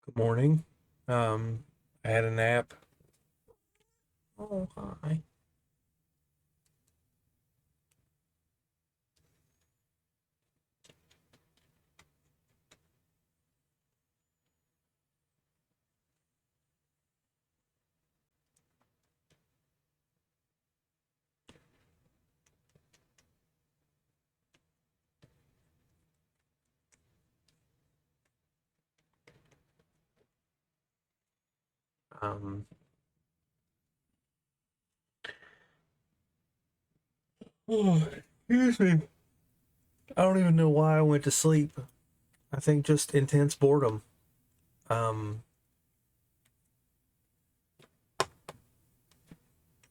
Good morning. I had a nap. Oh, hi. Um, oh, excuse me. I don't even know why I went to sleep. I think just intense boredom. Um, I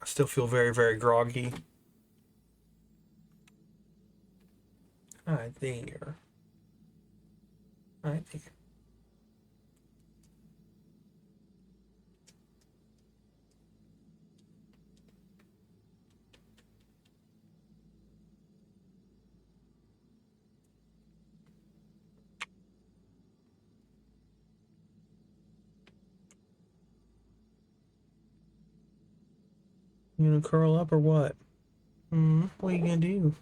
still feel very, very groggy. Hi there. Hi there. You gonna curl up or what? What are you gonna do?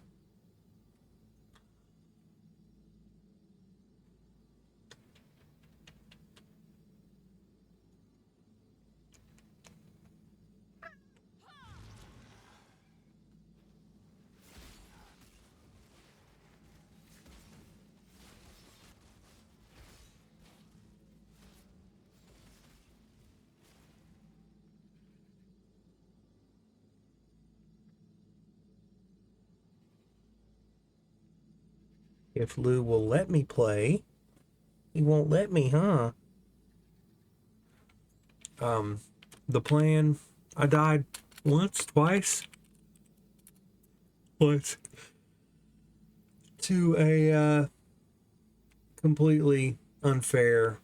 If Lou will let me play, he won't let me, huh? Um, the plan. I died once, twice, once to a completely unfair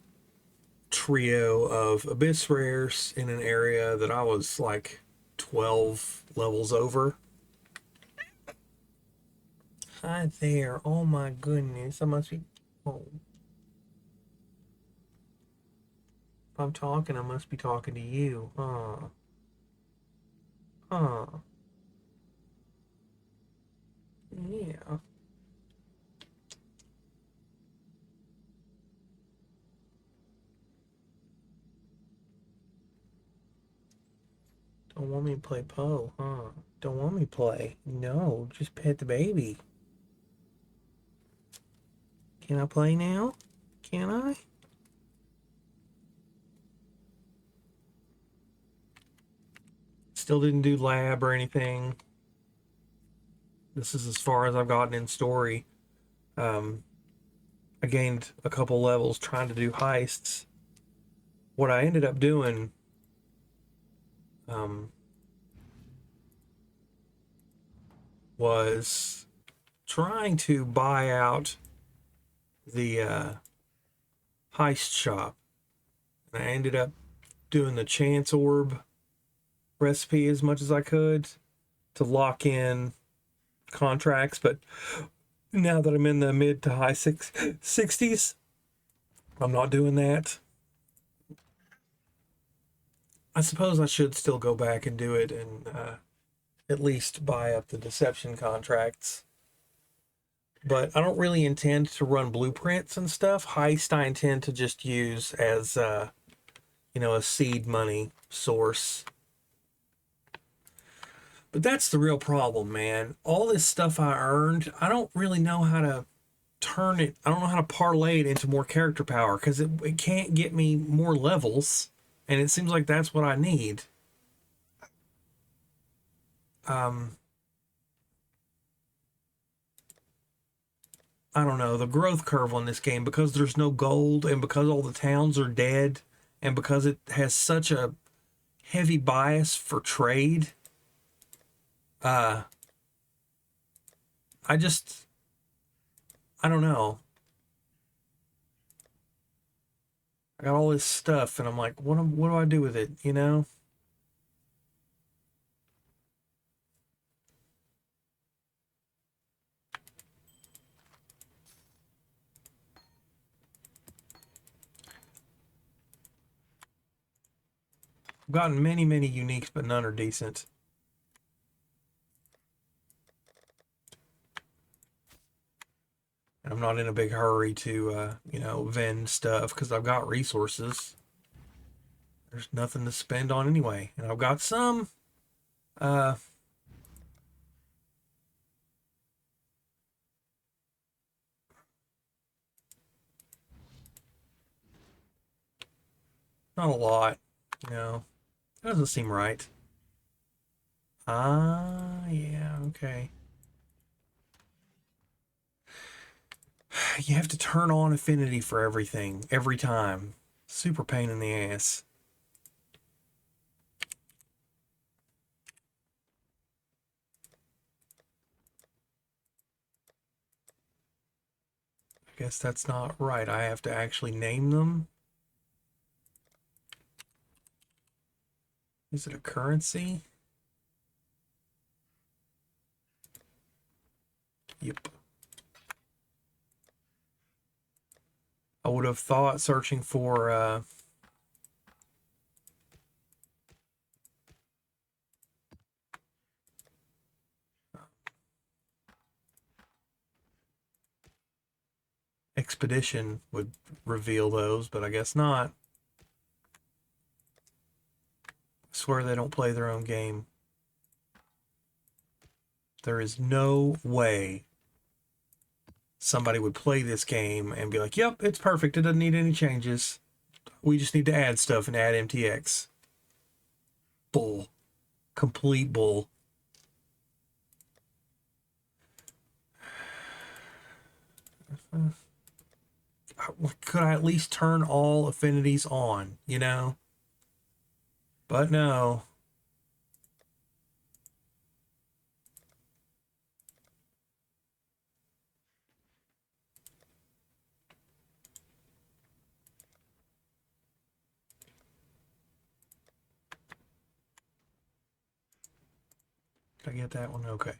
trio of abyss rares in an area that I was like 12 levels over. Hi there. Oh my goodness. I must be. Oh, if I'm talking, I must be talking to you. Huh. Yeah. Don't want me to play Poe, huh? Don't want me to play. No, just pet the baby. Can I play now? Can I? Still didn't do lab or anything. This is as far as I've gotten in story. Um, I gained a couple levels trying to do heists. What I ended up doing um, was trying to buy out the heist shop. And I ended up doing the chance orb recipe as much as I could to lock in contracts. But now that I'm in the mid to high 60s, I'm not doing that. I suppose I should still go back and do it and at least buy up the deception contracts. But I don't really intend to run blueprints and stuff. Heist I intend to just use as a seed money source. But that's the real problem, man. All this stuff I earned, I don't really know how to turn it. I don't know how to parlay it into more character power because it can't get me more levels, and it seems like that's what I need. Um, I don't know, the growth curve on this game, because there's no gold and because all the towns are dead and because it has such a heavy bias for trade. uh I just, I don't know. I got all this stuff and I'm like, what do I do with it? I've gotten many, many uniques, but none are decent. And I'm not in a big hurry to, vend stuff because I've got resources. There's nothing to spend on anyway. And I've got some, uh, not a lot, That doesn't seem right. Ah, yeah, okay. You have to turn on affinity for everything every time. Super pain in the ass. I guess that's not right. I have to actually name them. Is it a currency? Yep. I would have thought searching for expedition would reveal those, but I guess not. I swear they don't play their own game. There is no way somebody would play this game and be like, yep, it's perfect. It doesn't need any changes. We just need to add stuff and add MTX. Bull. Complete bull. Could I at least turn all affinities on, But no. Did I get that one? Okay.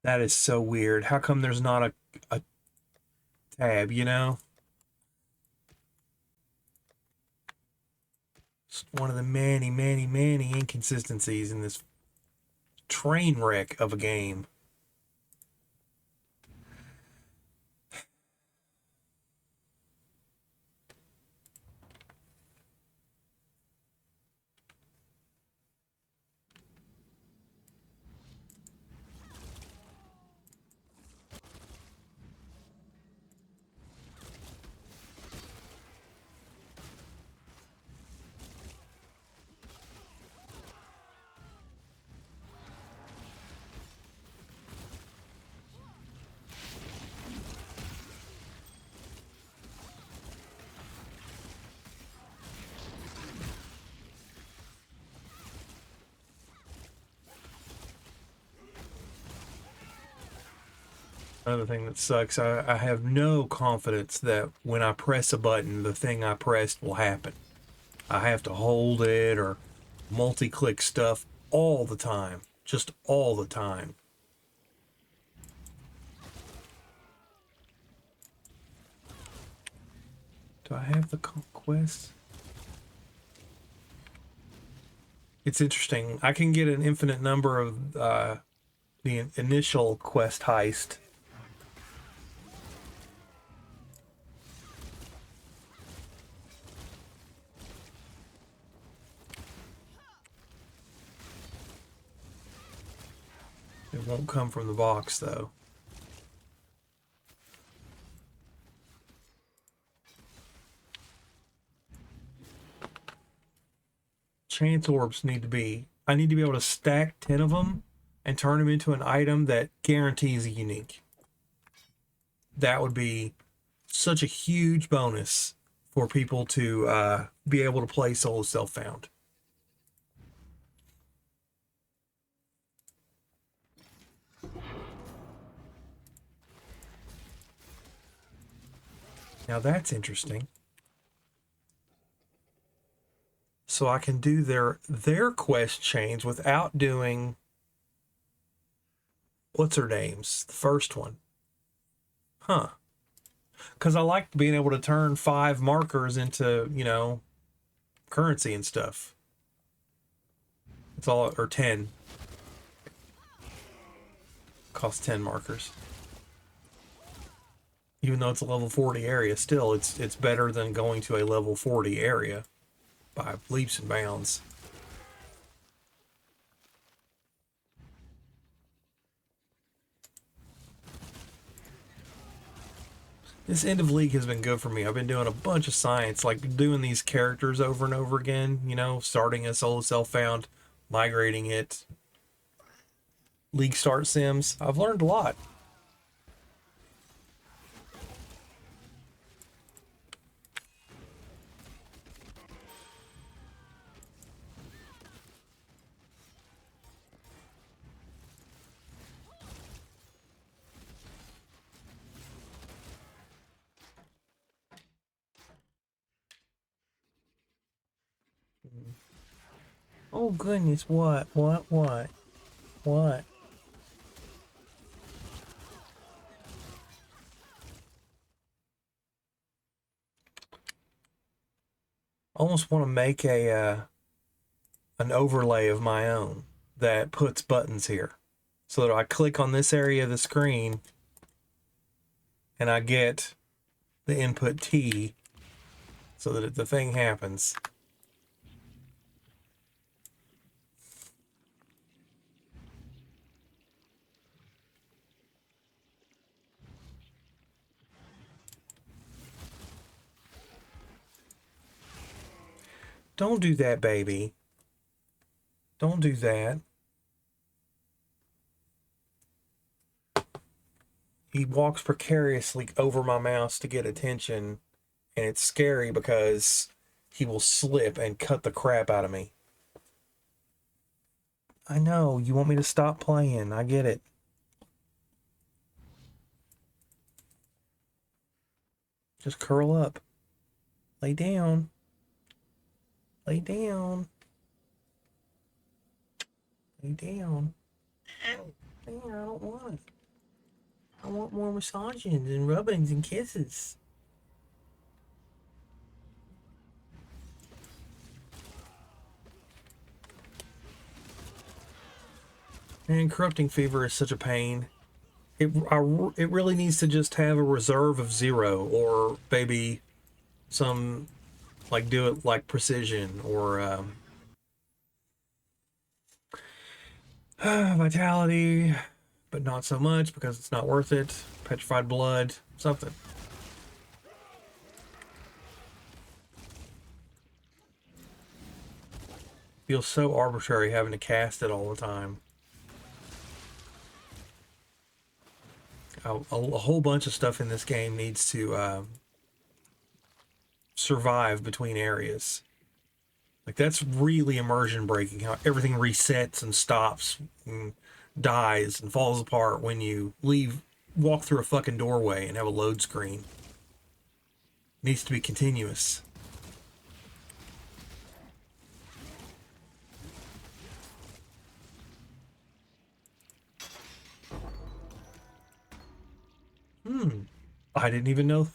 That is so weird. How come there's not a tab, It's one of the many, many, many inconsistencies in this train wreck of a game. Another thing that sucks, I have no confidence that when I press a button, the thing I pressed will happen. I have to hold it or multi-click stuff all the time. Just all the time. Do I have the quest? It's interesting. I can get an infinite number of the initial quest heist. It won't come from the box, though. Chance orbs need to be... I need to be able to stack 10 of them and turn them into an item that guarantees a unique. That would be such a huge bonus for people to be able to play solo self-found. Now that's interesting. So I can do their quest chains without doing what's her name's the first one. Huh. Because I like being able to turn 5 markers into, you know, currency and stuff. It's all, or 10. Costs 10 markers. Even though it's a level 40 area, still, it's better than going to a level 40 area by leaps and bounds. This end of league has been good for me. I've been doing a bunch of science, like doing these characters over and over again, you know, starting a solo self-found, migrating it, league start sims. I've learned a lot. Oh goodness, what? What? I almost want to make a an overlay of my own that puts buttons here. So that I click on this area of the screen and I get the input T so that the thing happens. Don't do that, baby. Don't do that. He walks precariously over my mouse to get attention, and it's scary because he will slip and cut the crap out of me. I know, you want me to stop playing. I get it. Just curl up. Lay down. Lay down. Lay down. I don't want it. I want more massagings and rubbings and kisses. And corrupting fever is such a pain. It really needs to just have a reserve of 0, or maybe some, like, do it like precision, or vitality, but not so much because it's not worth it. Petrified blood, something. Feels so arbitrary having to cast it all the time. A whole bunch of stuff in this game needs to survive between areas. Like, that's really immersion breaking, how everything resets and stops and dies and falls apart when you walk through a fucking doorway and have a load screen. It needs to be continuous. I didn't even know.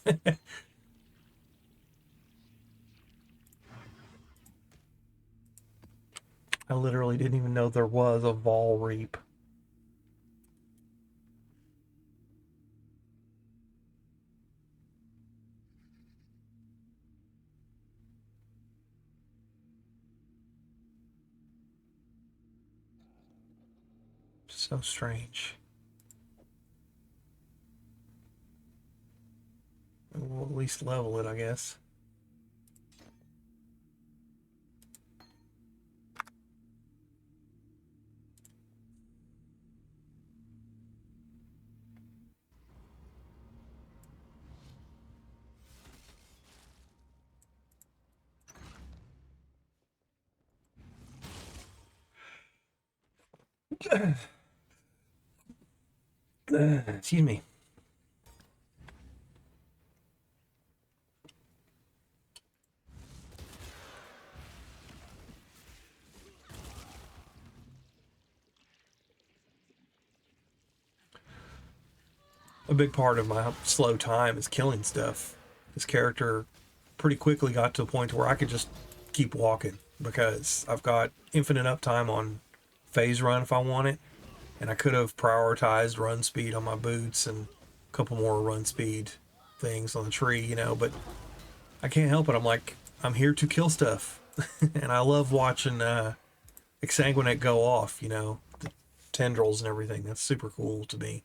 I literally didn't even know there was a Vol Reap. So strange. We'll at least level it, I guess. Excuse me. a big part of my slow time is killing stuff. This character pretty quickly got to the point where I could just keep walking because I've got infinite uptime on phase run if I want it, and I could have prioritized run speed on my boots and a couple more run speed things on the tree, you know, but I can't help it. I'm here to kill stuff. And I love watching Exsanguinate go off, you know, the tendrils and everything. That's super cool to me.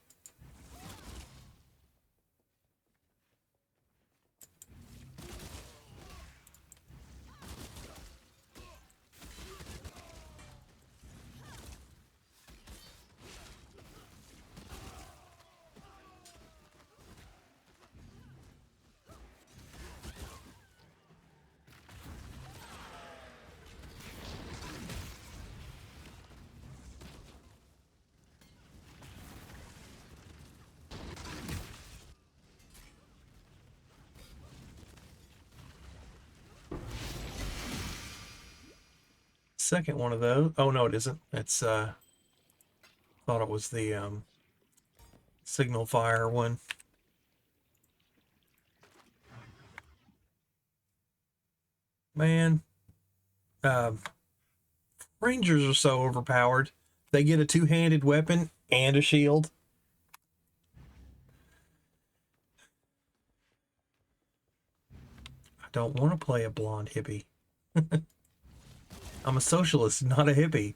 Second one of those. Oh no, it isn't. It's thought it was the signal fire one. Man, uh, Rangers are so overpowered. They get a two-handed weapon and a shield. I don't want to play a blonde hippie. I'm a socialist, not a hippie.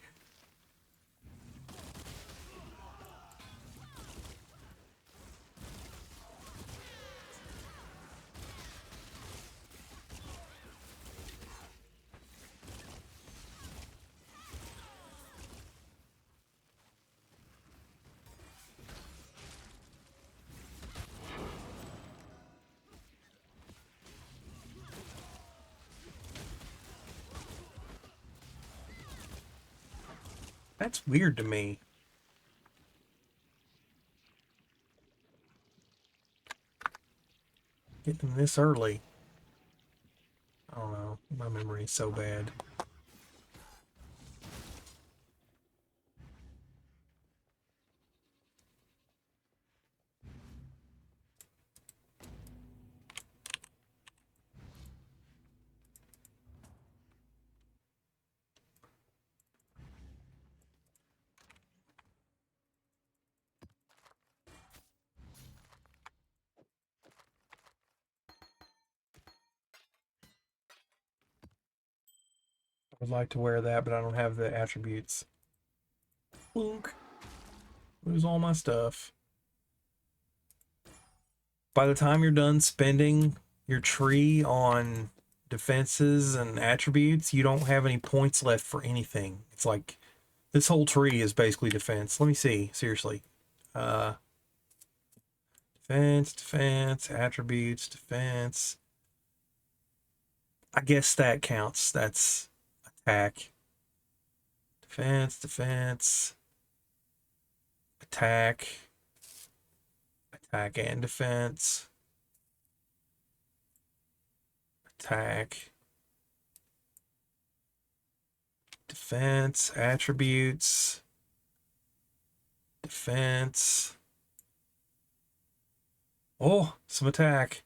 That's weird to me. Getting them this early. I don't know. My memory is so bad. I would like to wear that, but I don't have the attributes. Plunk. Lose all my stuff. By the time you're done spending your tree on defenses and attributes, you don't have any points left for anything. It's like this whole tree is basically defense. Let me see, seriously. Uh, defense, attributes, defense. I guess that counts. That's attack. Defense, attack, attack and defense, attack, defense, attributes, defense. Oh, some attack.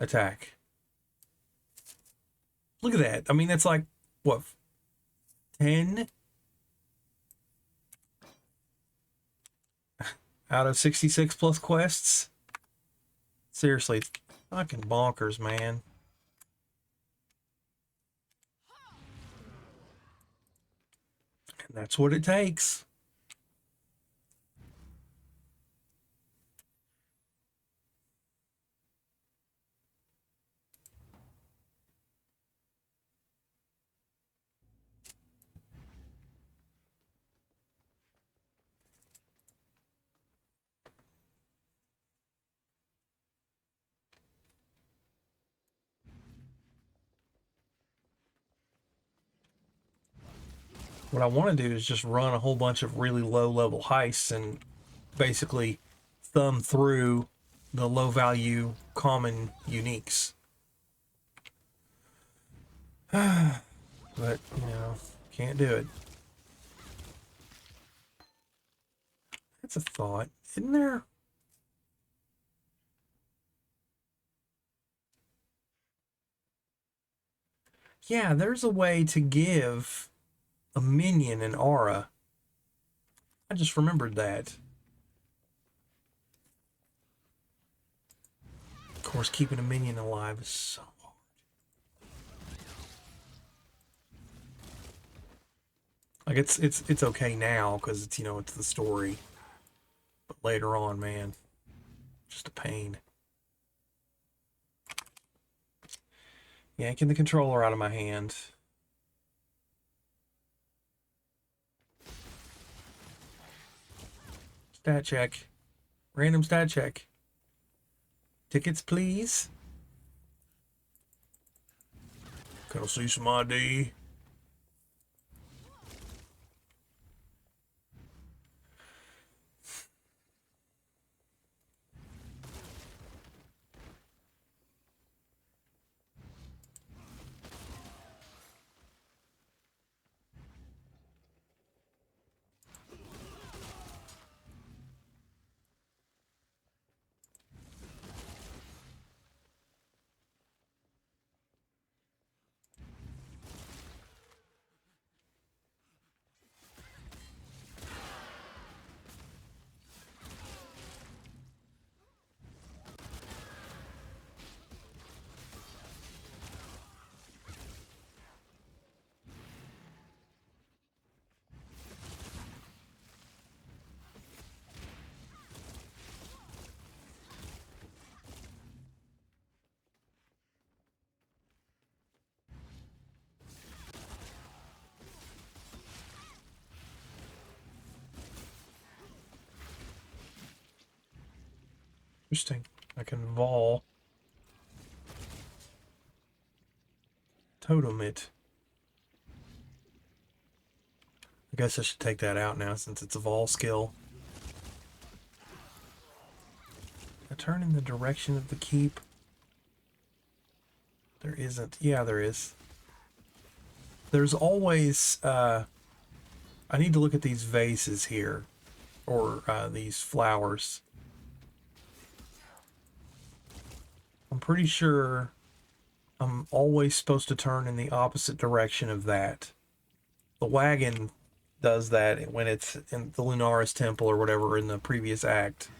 Attack. Look at that. I mean, that's like, what, 10 out of 66 plus quests? Seriously, fucking bonkers, man. And that's what it takes. What I want to do is just run a whole bunch of really low level heists and basically thumb through the low value common uniques. But, you know, can't do it. That's a thought, isn't there? Yeah, there's a way to give a minion an aura. I just remembered that. Of course, keeping a minion alive is so hard. Like it's okay now because it's it's the story, but later on, man, just a pain. Yanking the controller out of my hand. Stat check. Random stat check. Tickets, please. Can I see some ID? Interesting. I can vol totem it. I guess I should take that out now since it's a vol skill. I turn in the direction of the keep. There isn't. Yeah, there is. There's always I need to look at these vases here, or these flowers. I'm pretty sure I'm always supposed to turn in the opposite direction of that. The wagon does that when it's in the Lunaris Temple or whatever in the previous act.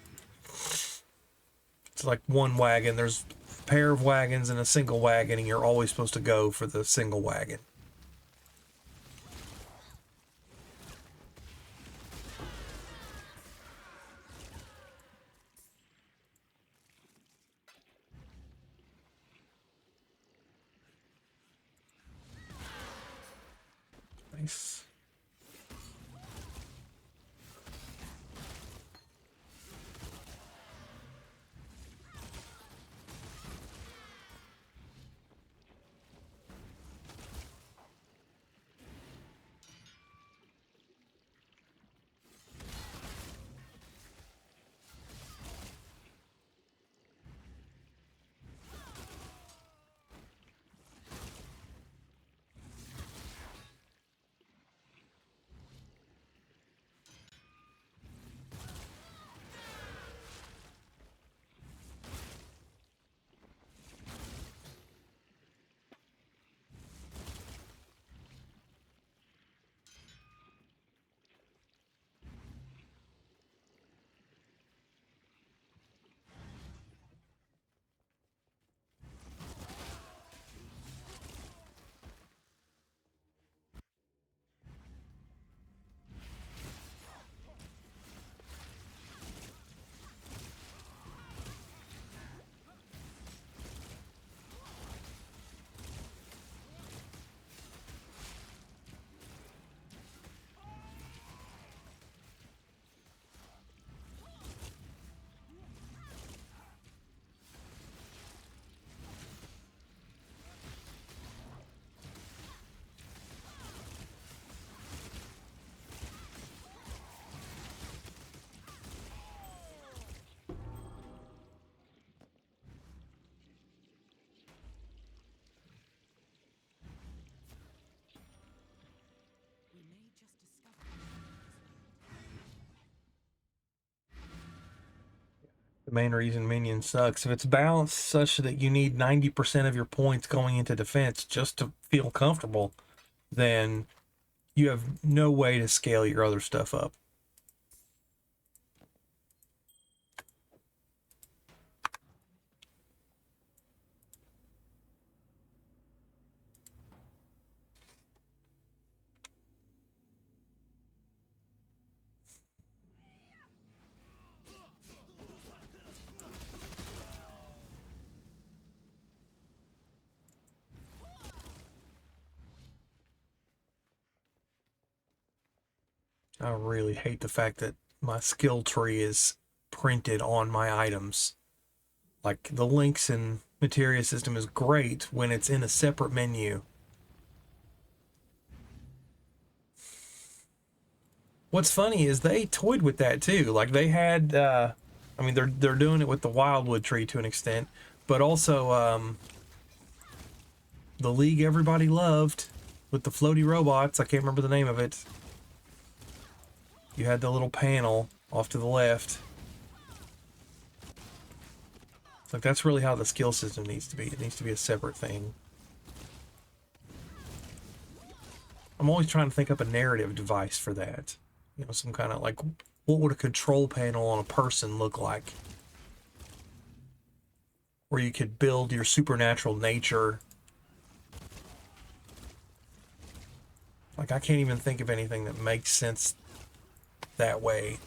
It's like one wagon. There's a pair of wagons and a single wagon, and you're always supposed to go for the single wagon. Nice. the main reason Minion sucks. If it's balanced such that you need 90% of your points going into defense just to feel comfortable, then you have no way to scale your other stuff up. I really hate the fact that my skill tree is printed on my items. Like, the links in materia system is great when it's in a separate menu. What's funny is they toyed with that too. Like, they had, I mean, they're doing it with the wildwood tree to an extent, but also the league everybody loved with the floaty robots. I can't remember the name of it. You had the little panel off to the left. Like, that's really how the skill system needs to be. It needs to be a separate thing. I'm always trying to think up a narrative device for that. You know, some kind of, like, what would a control panel on a person look like? Where you could build your supernatural nature. Like, I can't even think of anything that makes sense that way.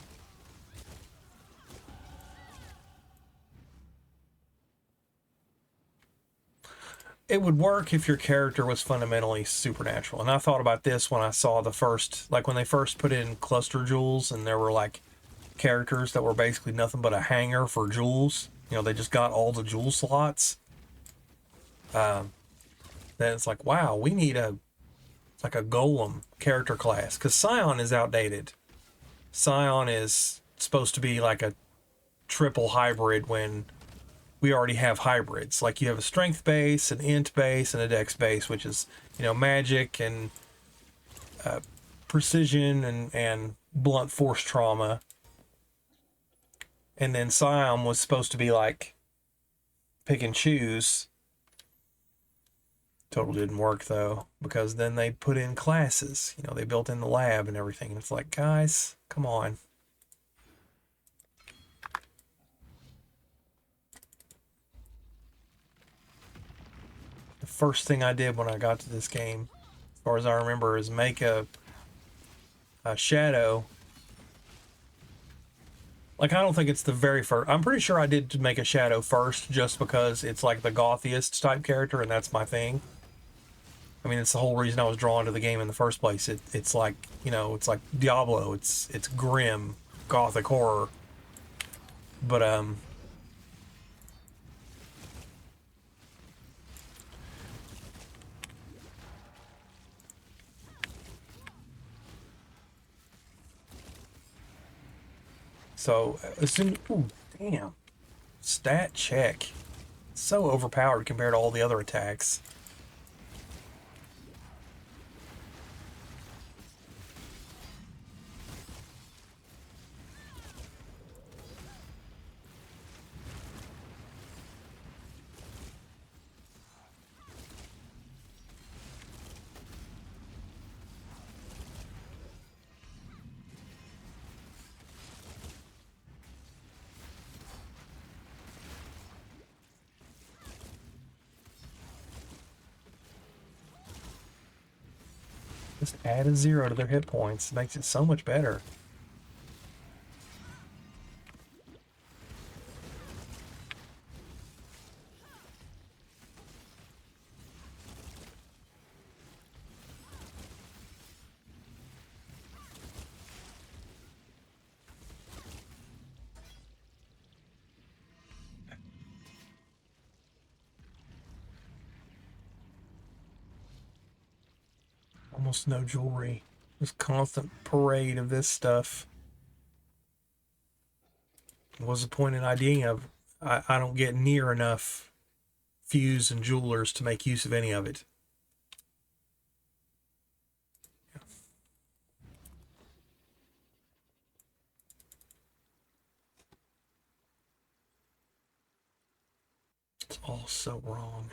It would work if your character was fundamentally supernatural. And I thought about this when I saw the first, like when they first put in cluster jewels and there were like characters that were basically nothing but a hanger for jewels. You know, they just got all the jewel slots. Then it's like, wow, we need like a golem character class, because Scion is outdated. Scion is supposed to be like a triple hybrid when we already have hybrids. Like, you have a strength base, an int base, and a dex base, which is, you know, magic and precision and blunt force trauma. And then Scion was supposed to be like pick and choose. Total didn't work though, because then they put in classes. You know, they built in the lab and everything. And it's like, guys, come on. The first thing I did when I got to this game, as far as I remember, is make a shadow. Like, I don't think it's the very first. I'm pretty sure I did make a shadow first just because it's like the gothiest type character and that's my thing. I mean, it's the whole reason I was drawn to the game in the first place. It's like, you know, it's like Diablo. It's grim, gothic horror. But so as soon, ooh, damn, stat check, so overpowered compared to all the other attacks. Just add a 0 to their hit points. It makes it so much better. Almost no jewelry. Just constant parade of this stuff. What's the point in IDing of? I don't get near enough fuse and jewelers to make use of any of it. It's all so wrong.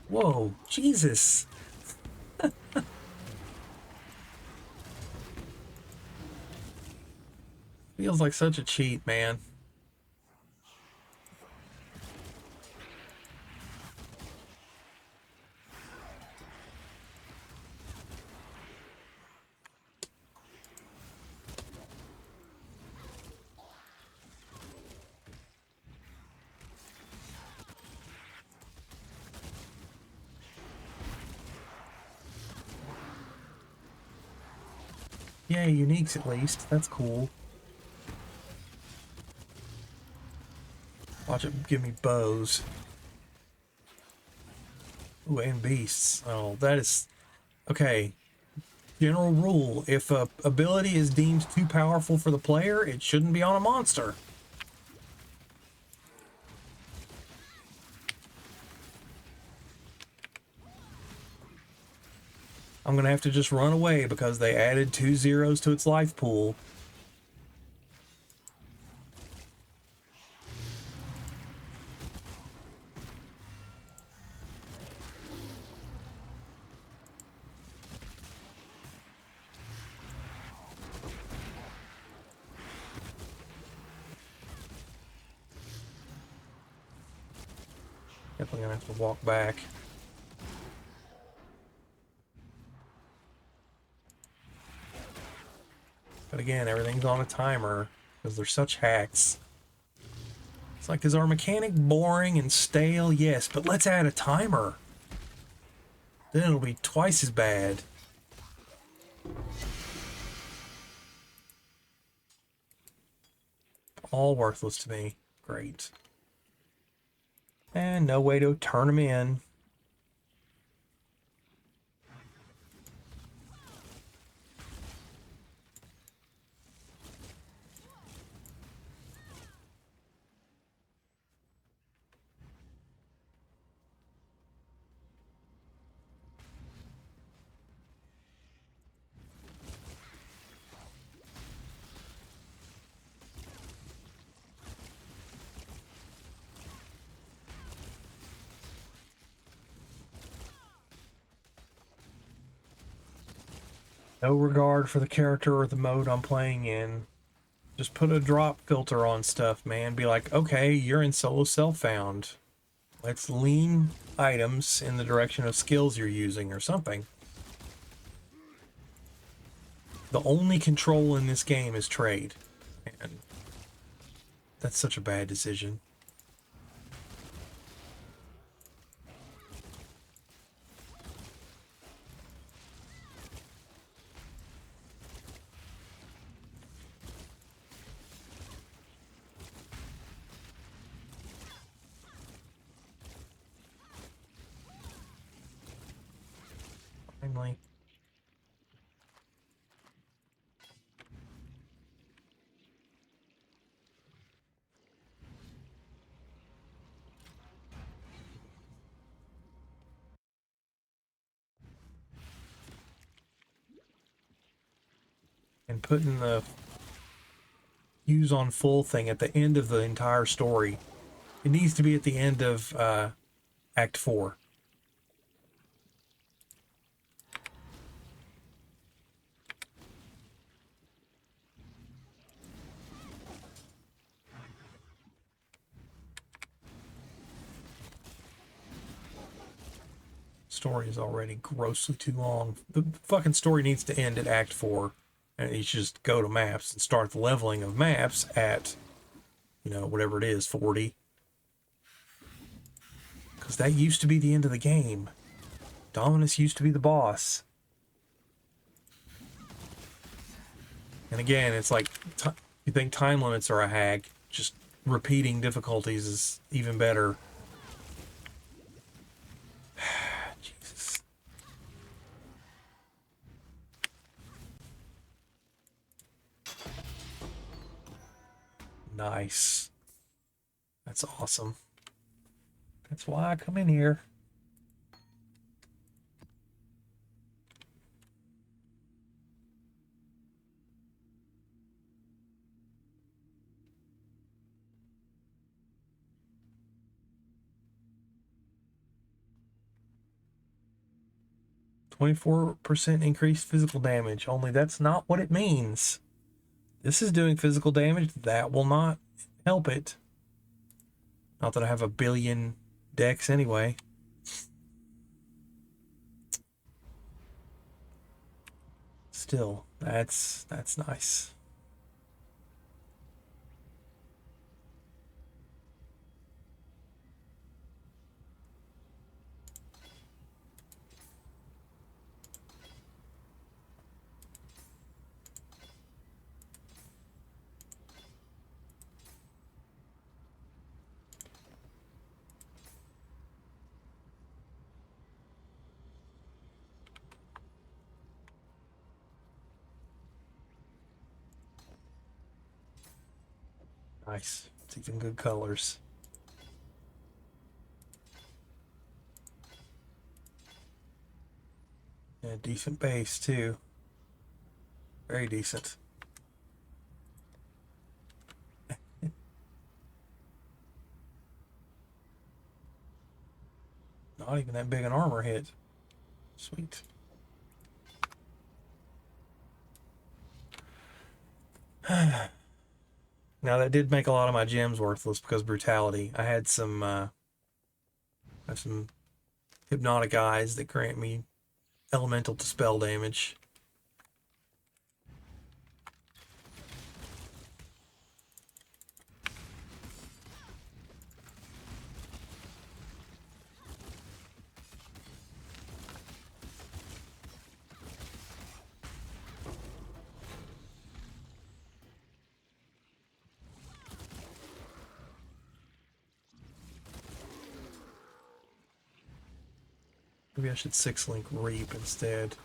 Whoa, Jesus. Feels like such a cheat, man. Yeah, uniques at least. That's cool. Watch it give me bows. Ooh, and beasts. Oh, that is... Okay. General rule. If a ability is deemed too powerful for the player, it shouldn't be on a monster. I'm going to have to just run away because they added 2 zeros to its life pool. Definitely going to have to walk back. But again, everything's on a timer because they're such hacks. It's like, is our mechanic boring and stale? Yes, but let's add a timer. Then it'll be twice as bad. All worthless to me. Great. And no way to turn them in. No regard for the character or the mode I'm playing in. Just put a drop filter on stuff, man. Be like, okay, you're in solo self-found. Let's lean items in the direction of skills you're using or something. The only control in this game is trade. And that's such a bad decision. Finally. And putting the use on full thing at the end of the entire story. It needs to be at the end of Act 4. Story is already grossly too long. The fucking story needs to end at Act 4. And you should just go to maps and start the leveling of maps at, you know, whatever it is, 40. Because that used to be the end of the game. Dominus used to be the boss. And again, it's like, you think time limits are a hack, just repeating difficulties is even better. Jesus. Nice. That's awesome. That's why I come in here. 24% increased physical damage. Only that's not what it means. This is doing physical damage. That will not help it. Not that I have a billion decks anyway. Still, that's nice. Nice. It's even good colors. Yeah, decent base too. Very decent. Not even that big an armor hit. Sweet. Now that did make a lot of my gems worthless because brutality. I had some hypnotic eyes that grant me elemental to spell damage. Maybe I should 6-link Reap instead.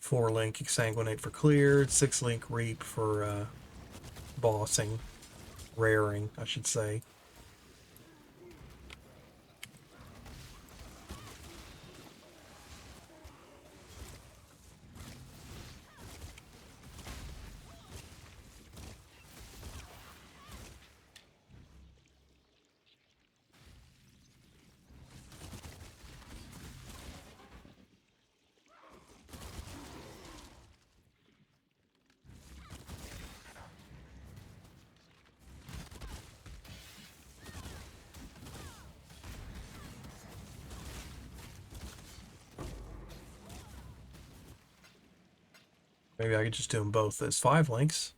4-link Exsanguinate for cleared, 6-link Reap for bossing, raring, I should say. Maybe I could just do them both as 5 links.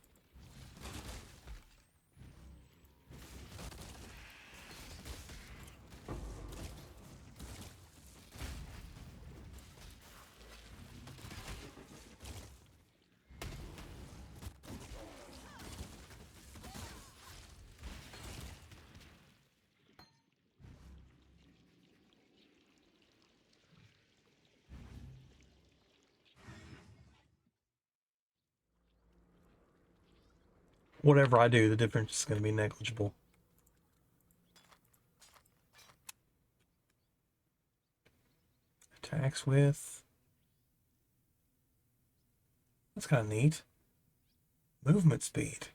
Whatever I do, the difference is going to be negligible. Attacks with... That's kind of neat. Movement speed.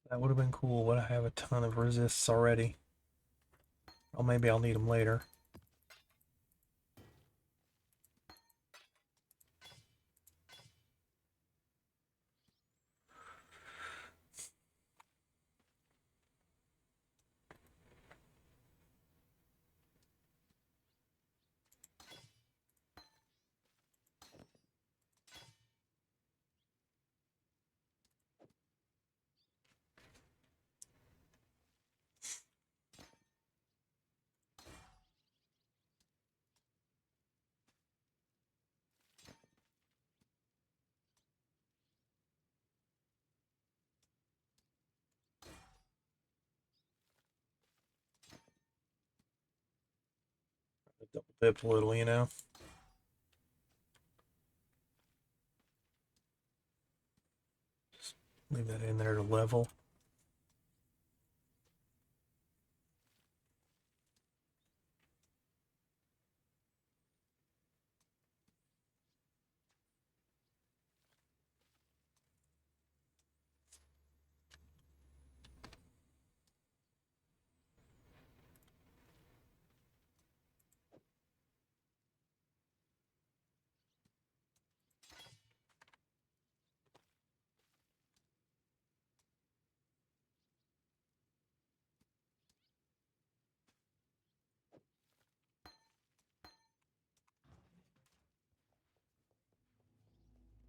That would have been cool, but I have a ton of resists already. Or maybe I'll need them later. Double dipped a little, you know. Just leave that in there to level.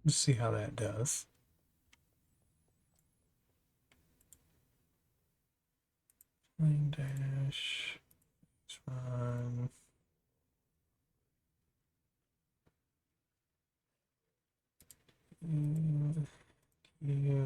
Just see how that does. Lane dash. Let's run. Yeah.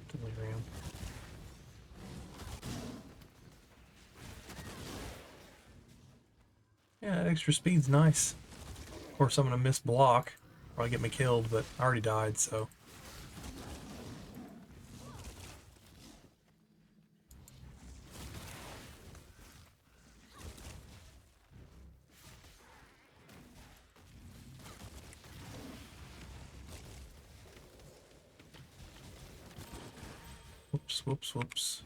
Delirium. Yeah, that extra speed's nice. Of course, I'm gonna miss block. Probably get me killed, but I already died, so. Whoops, whoops, whoops.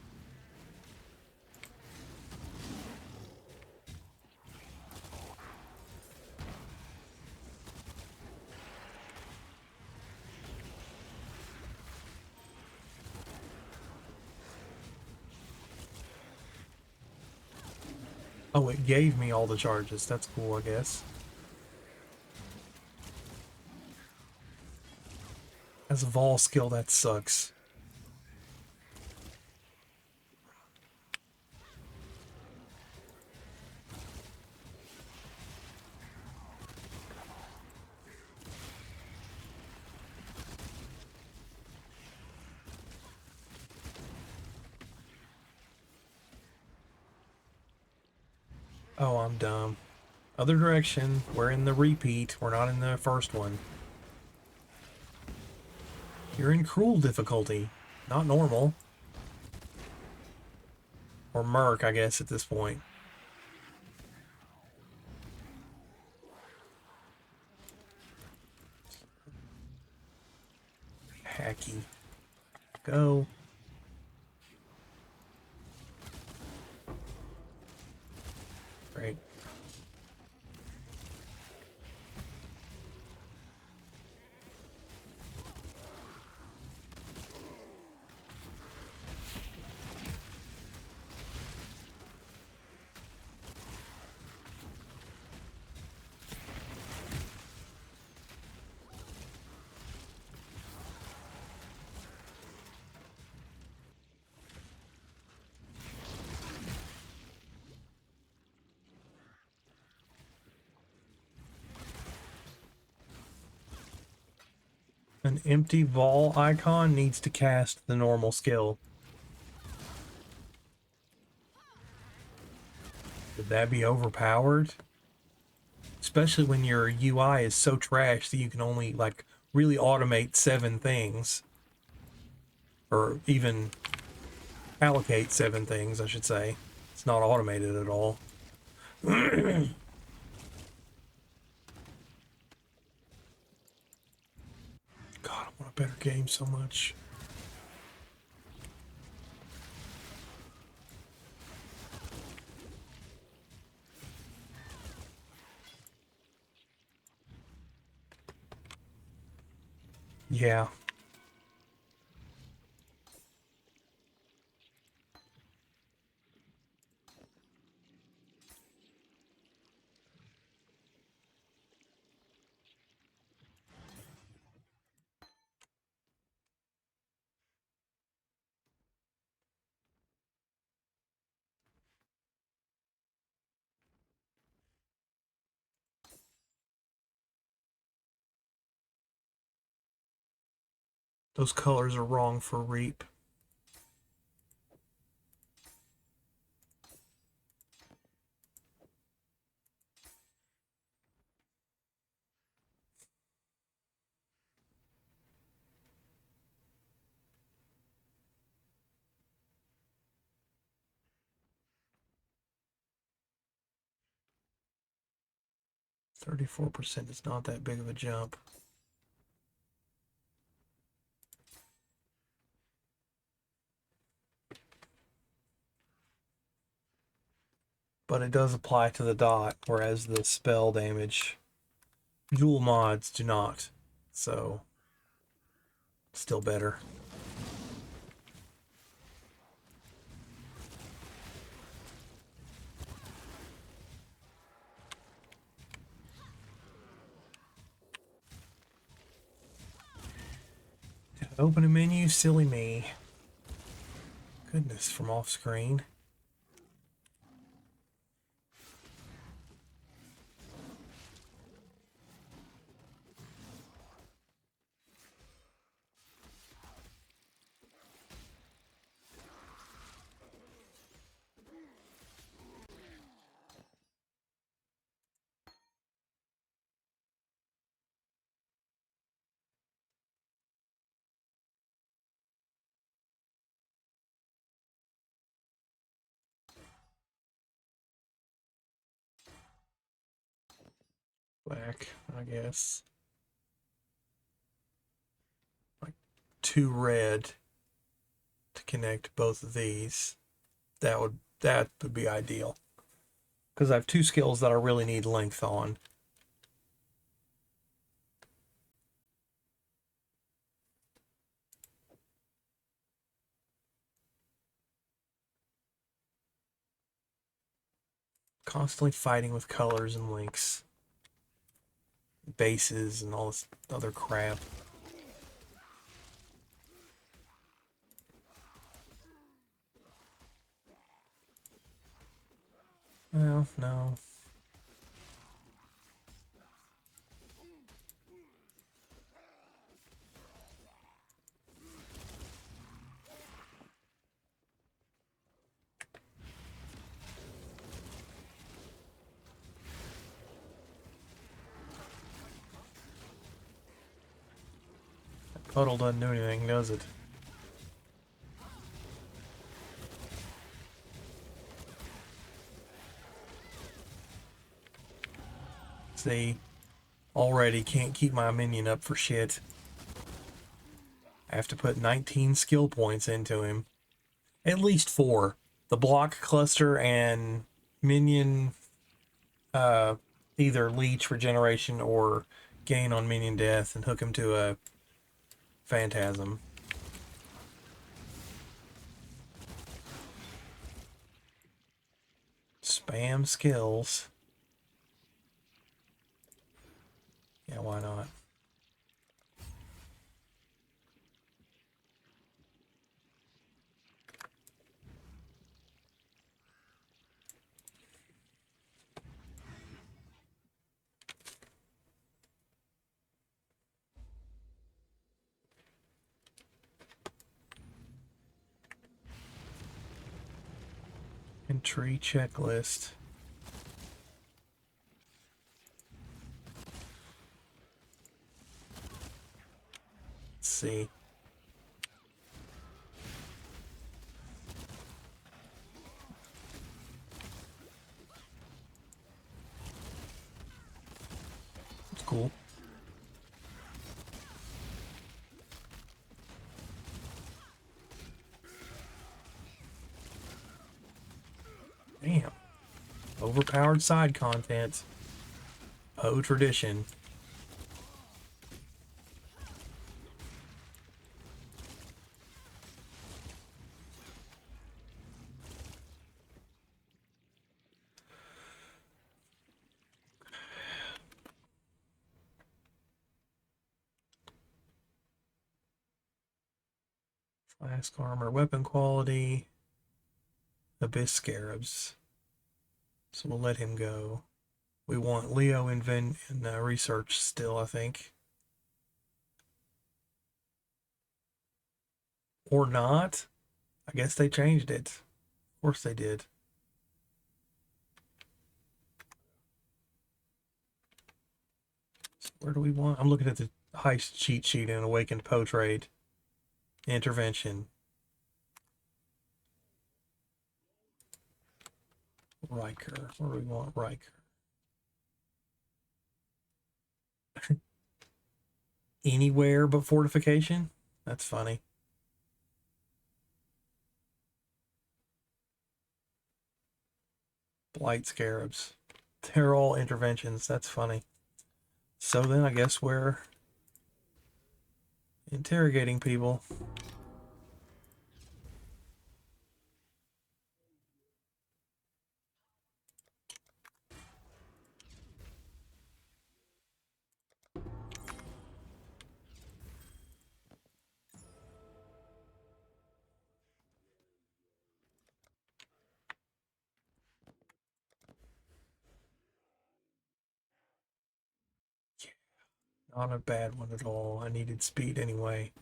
Oh, it gave me all the charges. That's cool, I guess. As a Vol skill, that sucks. Oh, I'm dumb. Other direction. We're in the repeat. We're not in the first one. You're in cruel difficulty, not normal. Or Merc, I guess, at this point. Hacky. Go. Great. An empty Vol icon needs to cast the normal skill. Would that be overpowered? Especially when your UI is so trash that you can only, like, really automate 7 things. Or even allocate 7 things, I should say. It's not automated at all. God, I want a better game so much. Yeah. Those colors are wrong for Reap. %34% is not that big of a jump. But it does apply to the dot, whereas the spell damage dual mods do not. So, still better. Did I open a menu? Silly me. Goodness, from off screen. Black, I guess. Like 2 red to connect both of these. That would be ideal. Because I have 2 skills that I really need length on. Constantly fighting with colors and links. Bases and all this other crap. Well, no. Puddle doesn't do anything, does it? See, already can't keep my minion up for shit. I have to put 19 skill points into him. At least 4. The block cluster and minion, either leech regeneration or gain on minion death and hook him to a phantasm. Spam skills. Yeah, why not? Entry checklist. Let's see. It's cool. Damn. Overpowered side content. Poe tradition. Flask armor, weapon quality, abyss scarabs. So we'll let him go. We want Leo in research still, I think. Or not. I guess they changed it. Of course they did. So where do we want? I'm looking at the heist cheat sheet in Awakened Poe-Trade. Intervention. Riker. Where do we want Riker? Anywhere but fortification? That's funny. Blight scarabs. They're all interventions. That's funny. So then I guess we're interrogating people. Not a bad one at all. I needed speed anyway.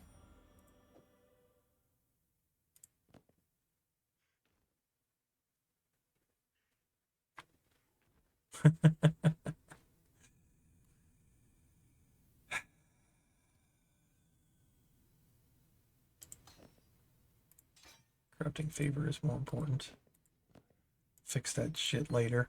Corrupting fever is more important. Fix that shit later.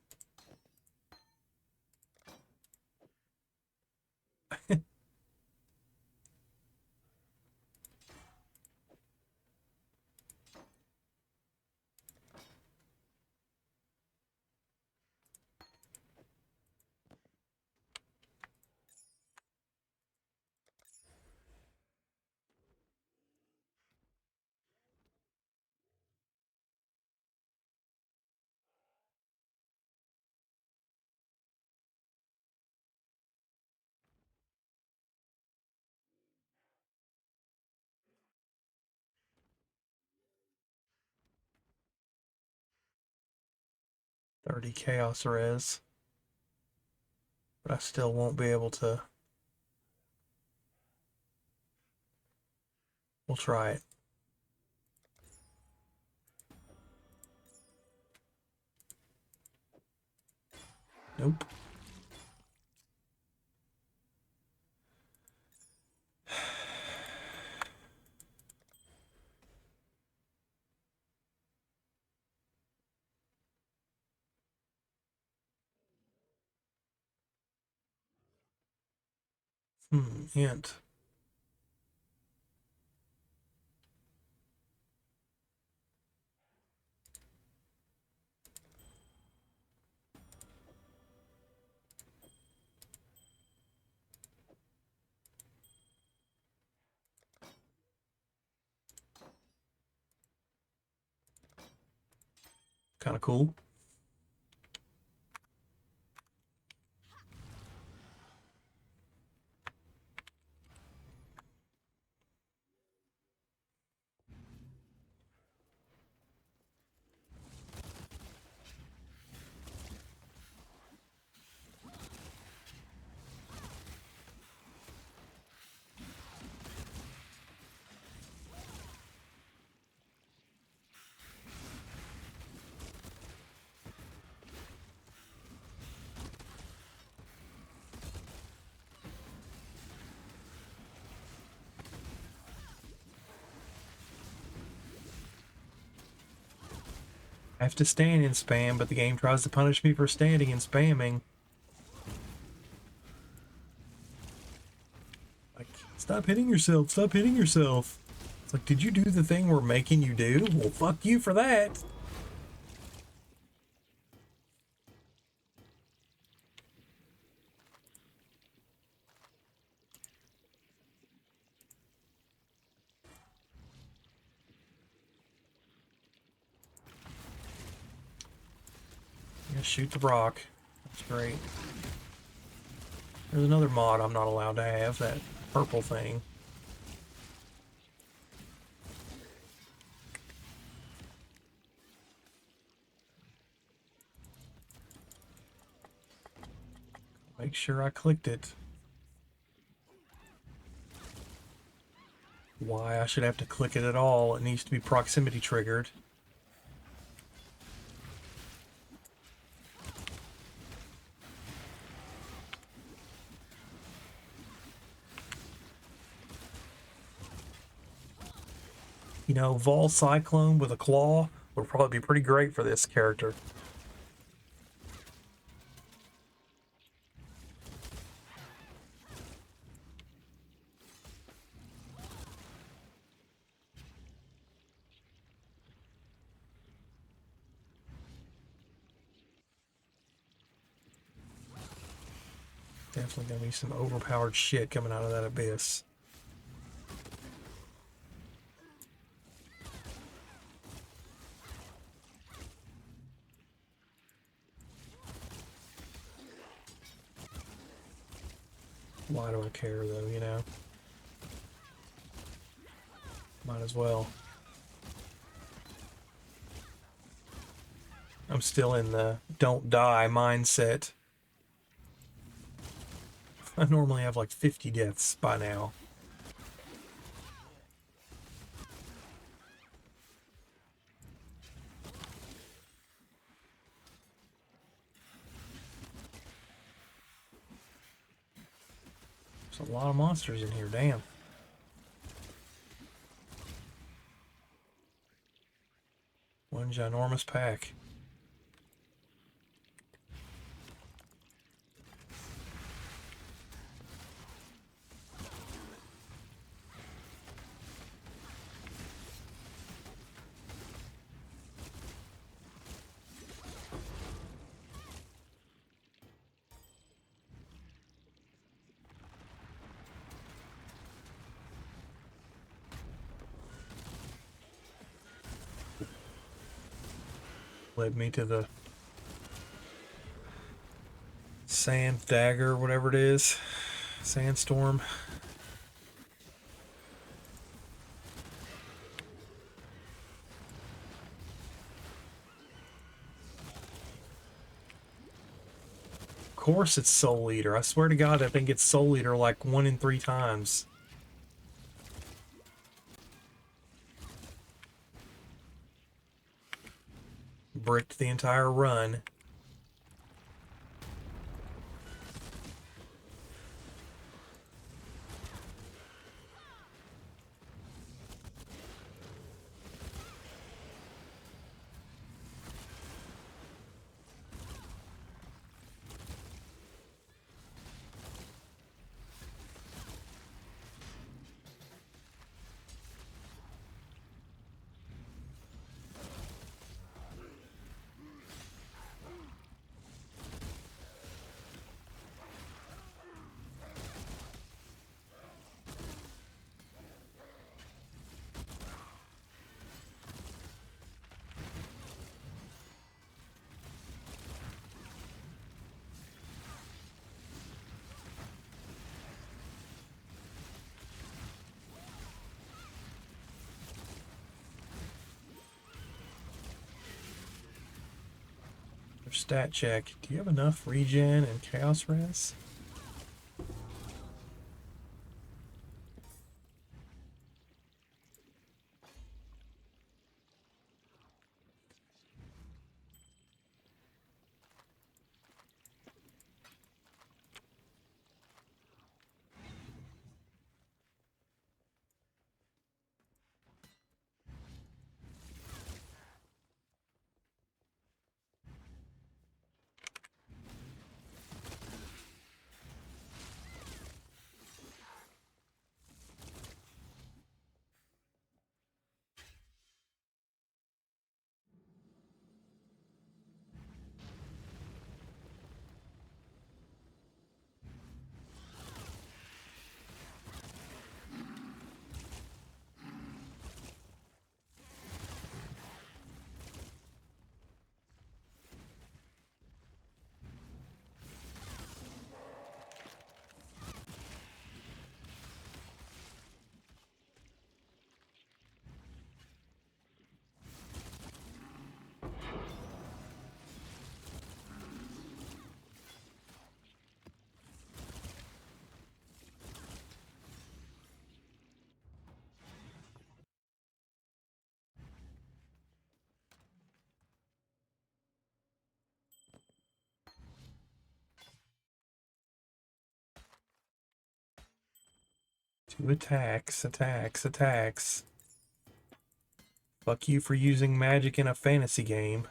$30 chaos res. But I still won't be able to. We'll try it. Nope. Int. Kind of cool. I have to stand and spam, but the game tries to punish me for standing and spamming. Like, stop hitting yourself, stop hitting yourself. It's like, did you do the thing we're making you do? Well, fuck you for that. Yeah, shoot the rock. That's great. There's another mod I'm not allowed to have, that purple thing. Make sure I clicked it. Why I should have to click it at all? It needs to be proximity triggered. You know, Vol Cyclone with a claw would probably be pretty great for this character. Definitely gonna be some overpowered shit coming out of that abyss. Why do I care though, you know? Might as well. I'm still in the don't die mindset. I normally have like 50 deaths by now. There's a lot of monsters in here, damn. One ginormous pack. Led me to the sand dagger, whatever it is. Sandstorm. Of course it's Soul Eater. I swear to God, I think it's Soul Eater like 1 in 3 times. Bricked the entire run. Stat check. Do you have enough regen and chaos res? 2 attacks, attacks, attacks. Fuck you for using magic in a fantasy game.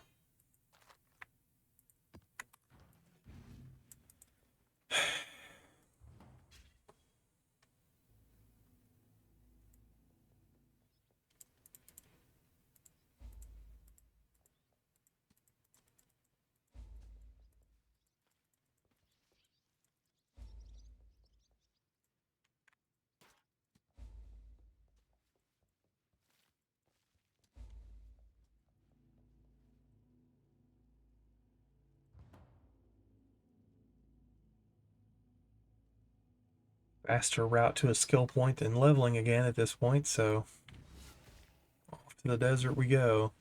Faster route to a skill point than leveling again at this point, so off to the desert we go.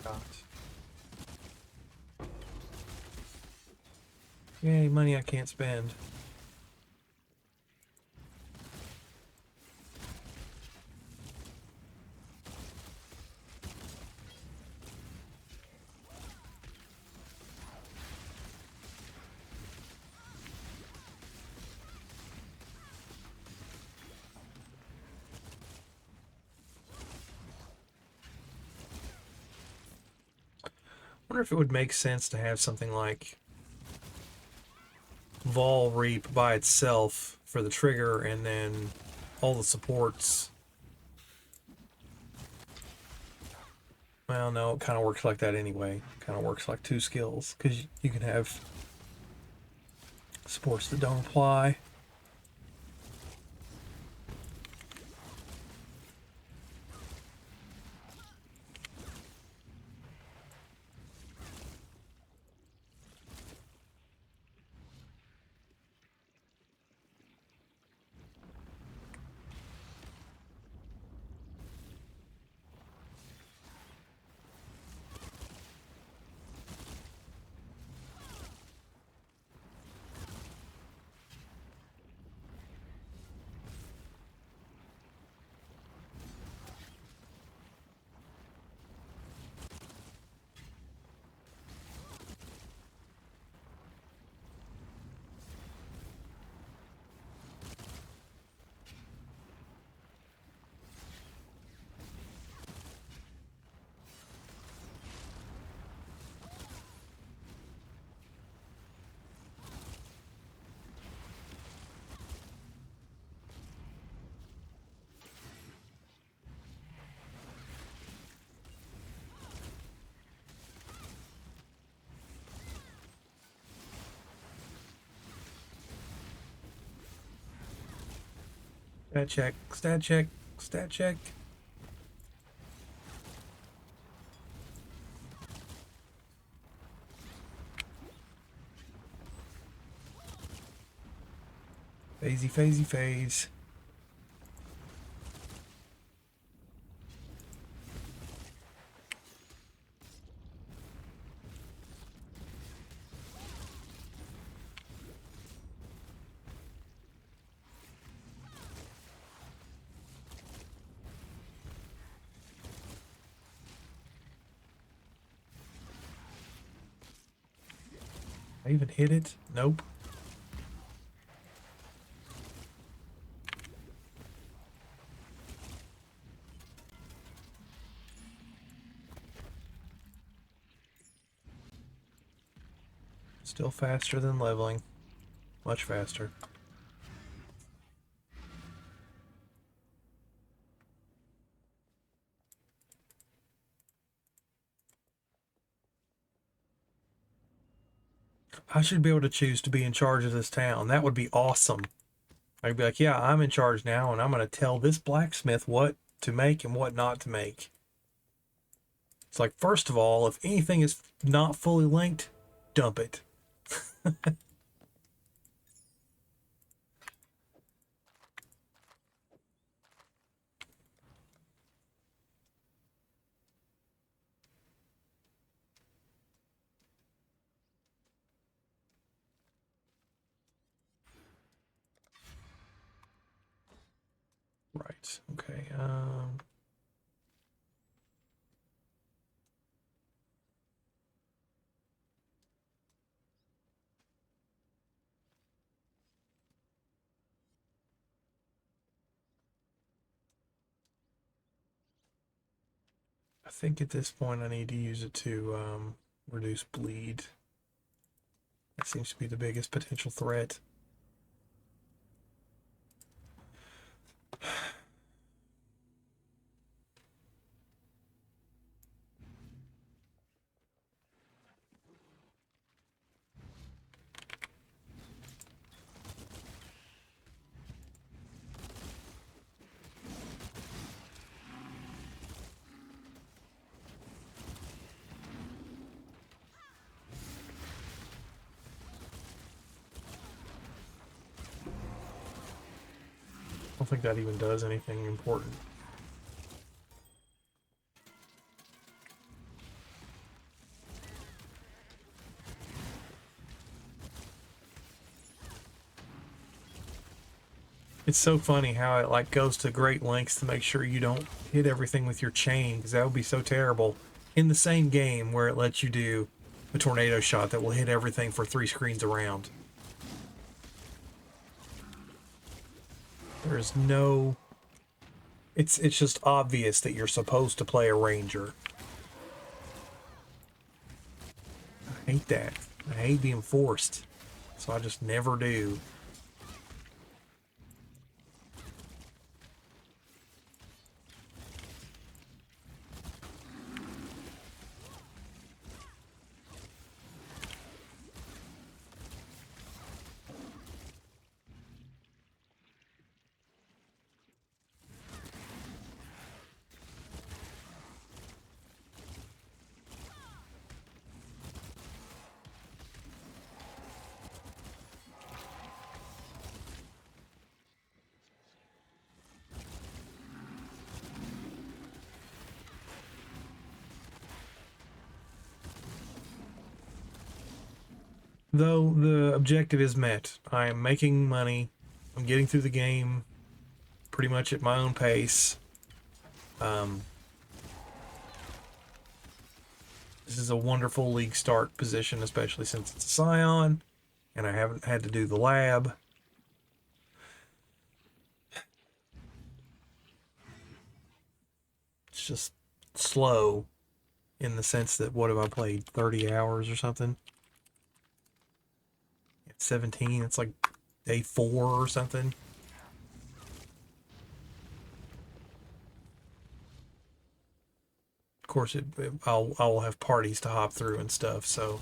God. Yay, money I can't spend. Wonder if it would make sense to have something like Vol Reap by itself for the trigger and then all the supports. Well, no, it kind of works like that anyway. Kind of works like 2 skills because you can have supports that don't apply. Stat check, stat check, stat check. Phasey, phasey, phase. I even hit it? Nope. Still faster than leveling. Much faster. I should be able to choose to be in charge of this town. That would be awesome. I'd be like, yeah, I'm in charge now, and I'm going to tell this blacksmith what to make and what not to make. It's like, first of all, if anything is not fully linked, dump it. Right. Okay. I think at this point I need to use it to reduce bleed. That seems to be the biggest potential threat. I don't think that even does anything important. It's so funny how it like goes to great lengths to make sure you don't hit everything with your chain, because that would be so terrible. In the same game where it lets you do a tornado shot that will hit everything for 3 screens around. There's no... It's just obvious that you're supposed to play a ranger. I hate that. I hate being forced. So I just never do. Though the objective is met. I am making money. I'm getting through the game pretty much at my own pace. This is a wonderful league start position, especially since it's a Scion, and I haven't had to do the lab. It's just slow in the sense that, what have I played? 30 hours or something? 17, it's like day 4 or something. Of course, I'll have parties to hop through and stuff, so...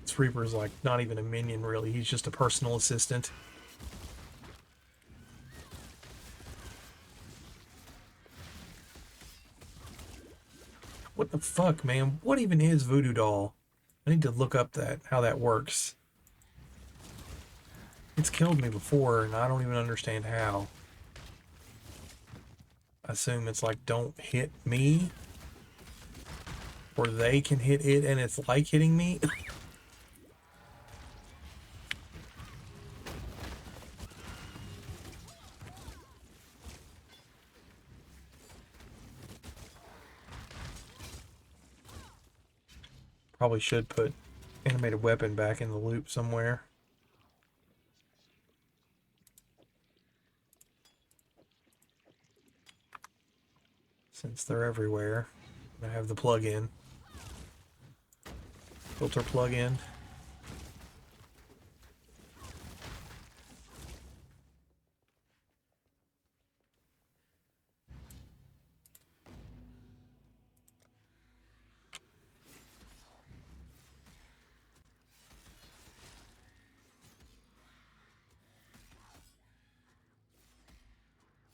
This Reaper's like not even a minion, really. He's just a personal assistant. What the fuck, man? What even is Voodoo Doll? I need to look up how that works. It's killed me before, and I don't even understand how. I assume it's like, don't hit me, or they can hit it and it's like hitting me. Probably should put animated weapon back in the loop somewhere, since they're everywhere. I have the plug-in. Filter plug-in.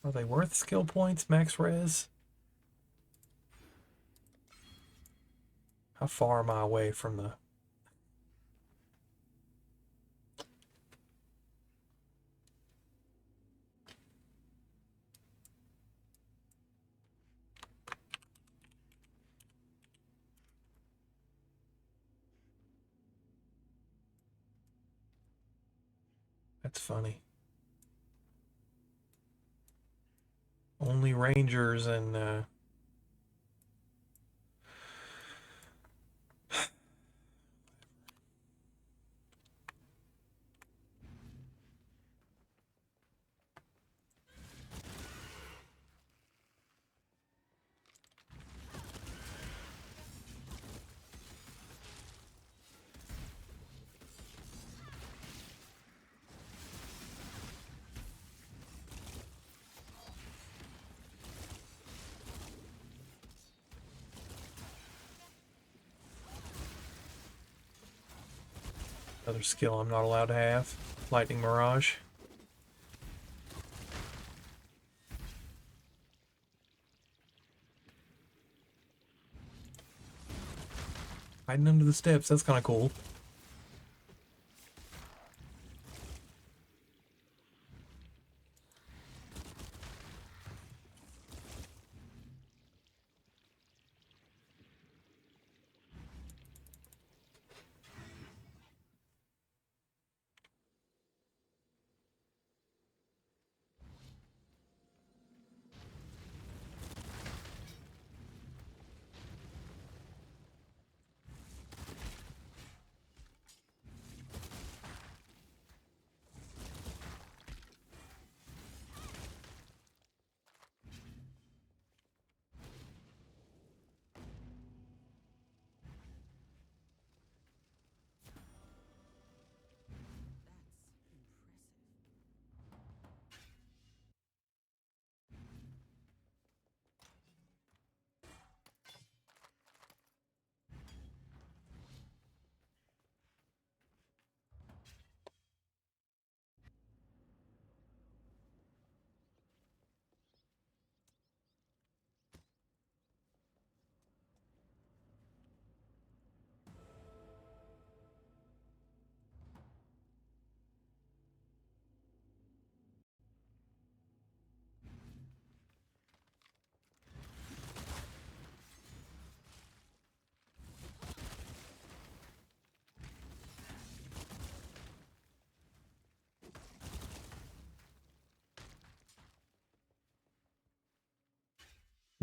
Are they worth skill points, max res? How far am I away from the... That's funny. Only rangers and another skill I'm not allowed to have. Lightning Mirage. Hiding under the steps, that's kind of cool.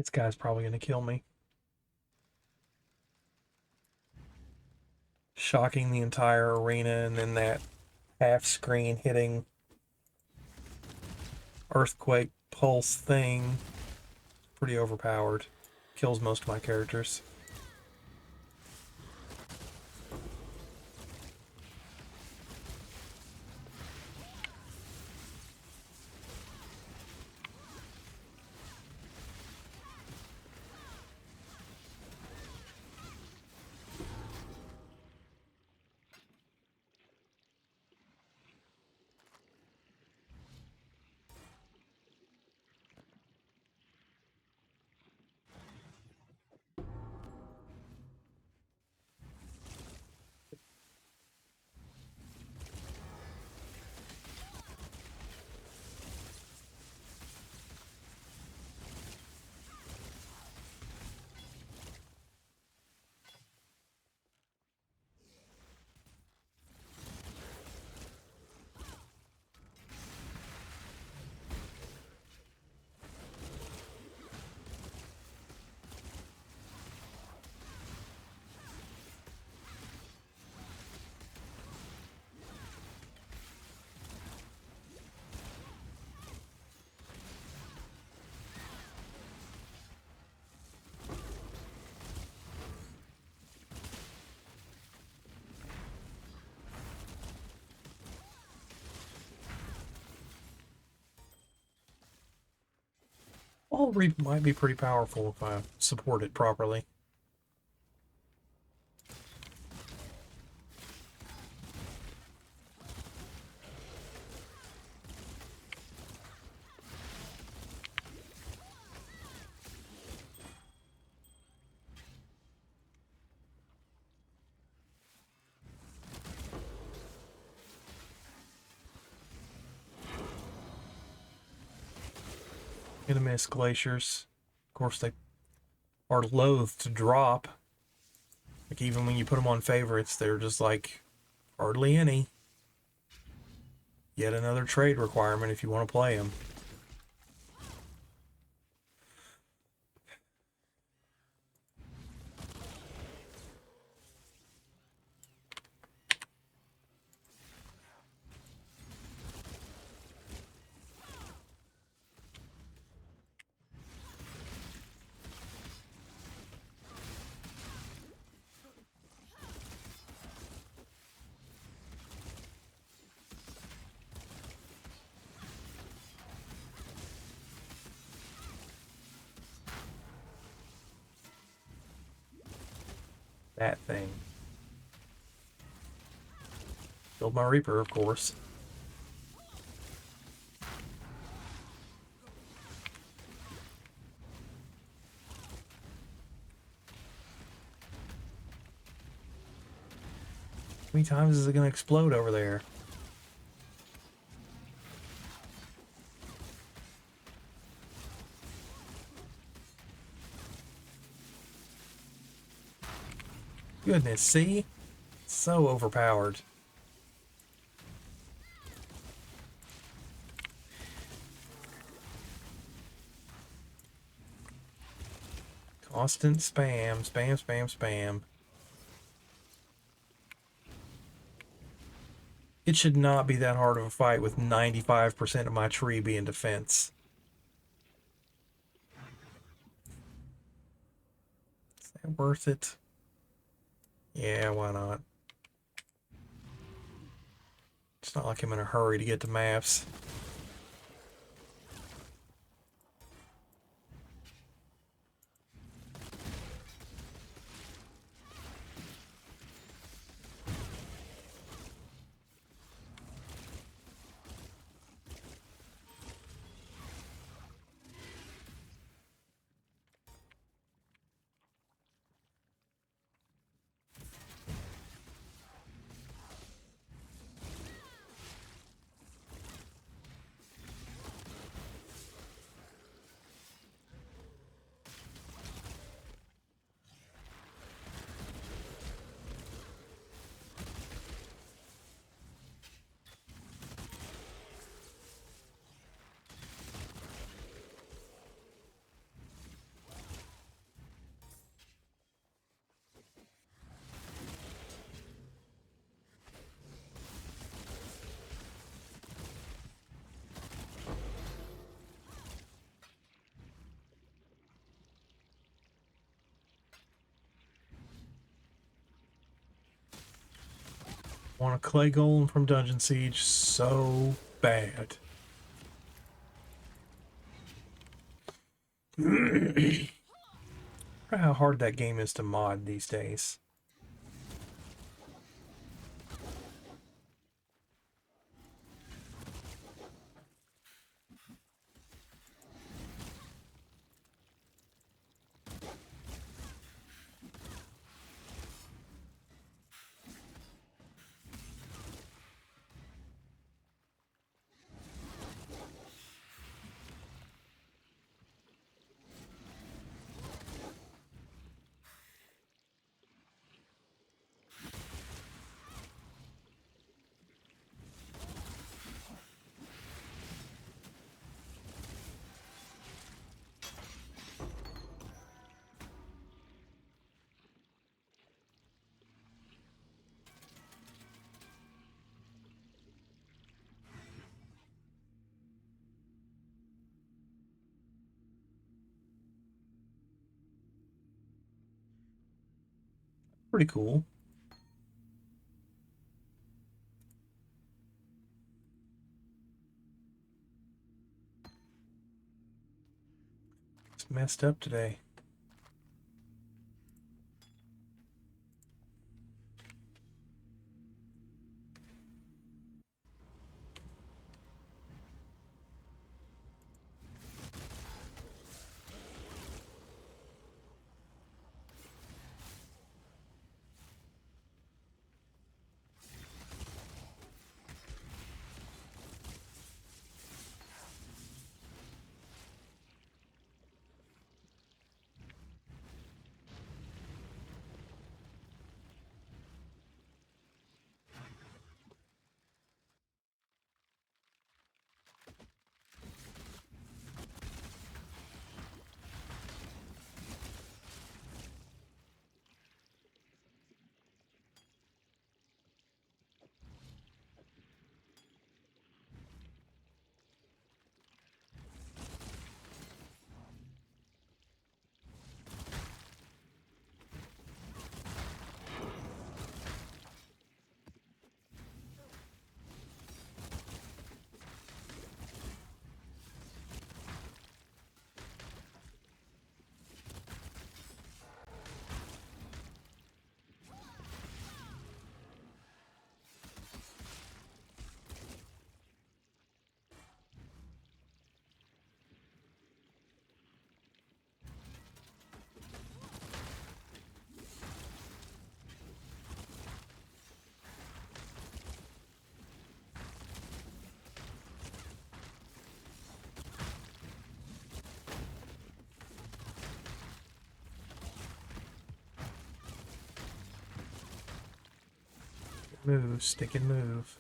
This guy's probably going to kill me. Shocking the entire arena and then that half screen hitting earthquake pulse thing. Pretty overpowered. Kills most of my characters. Wall Reap might be pretty powerful if I support it properly. Gonna miss glaciers. Of course, they are loath to drop. Like, even when you put them on favorites, they're just like hardly any. Yet another trade requirement if you want to play them. That thing. Killed my Reaper, of course. How many times is it going to explode over there? Goodness, see? So overpowered. Constant spam, spam, spam, spam. It should not be that hard of a fight with 95% of my tree being defense. Is that worth it? Yeah, why not? It's not like I'm in a hurry to get to maps. Want a clay golem from Dungeon Siege so bad. I wonder how hard that game is to mod these days. Pretty cool. It's messed up today. Move, stick and move.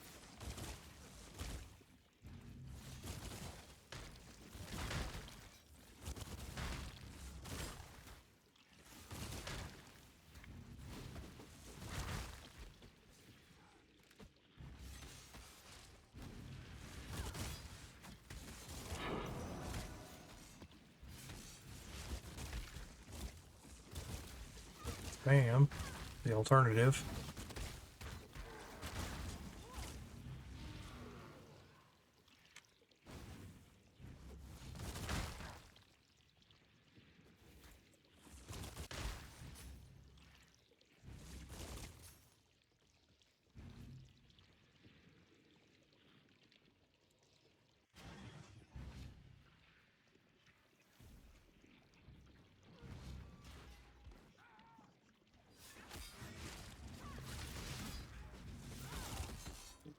Bam. The alternative.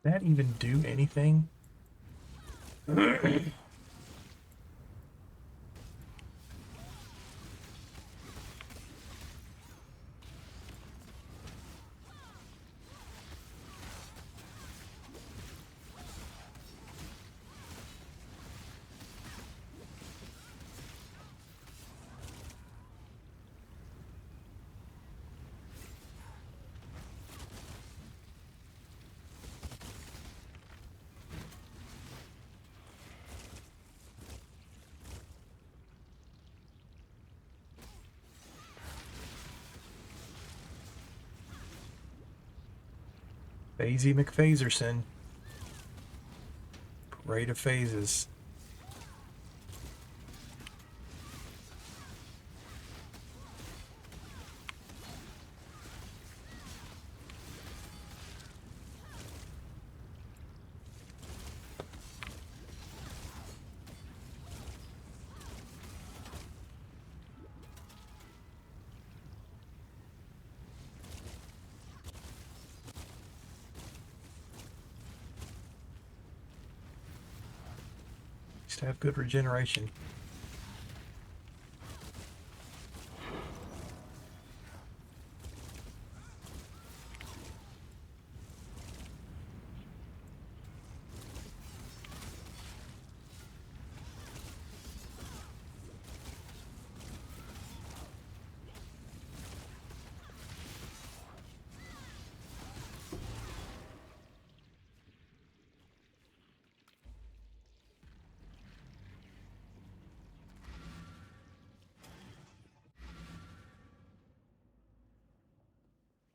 Did that even do anything? Phasey McPhaserson. Parade of phases. Used to have good regeneration.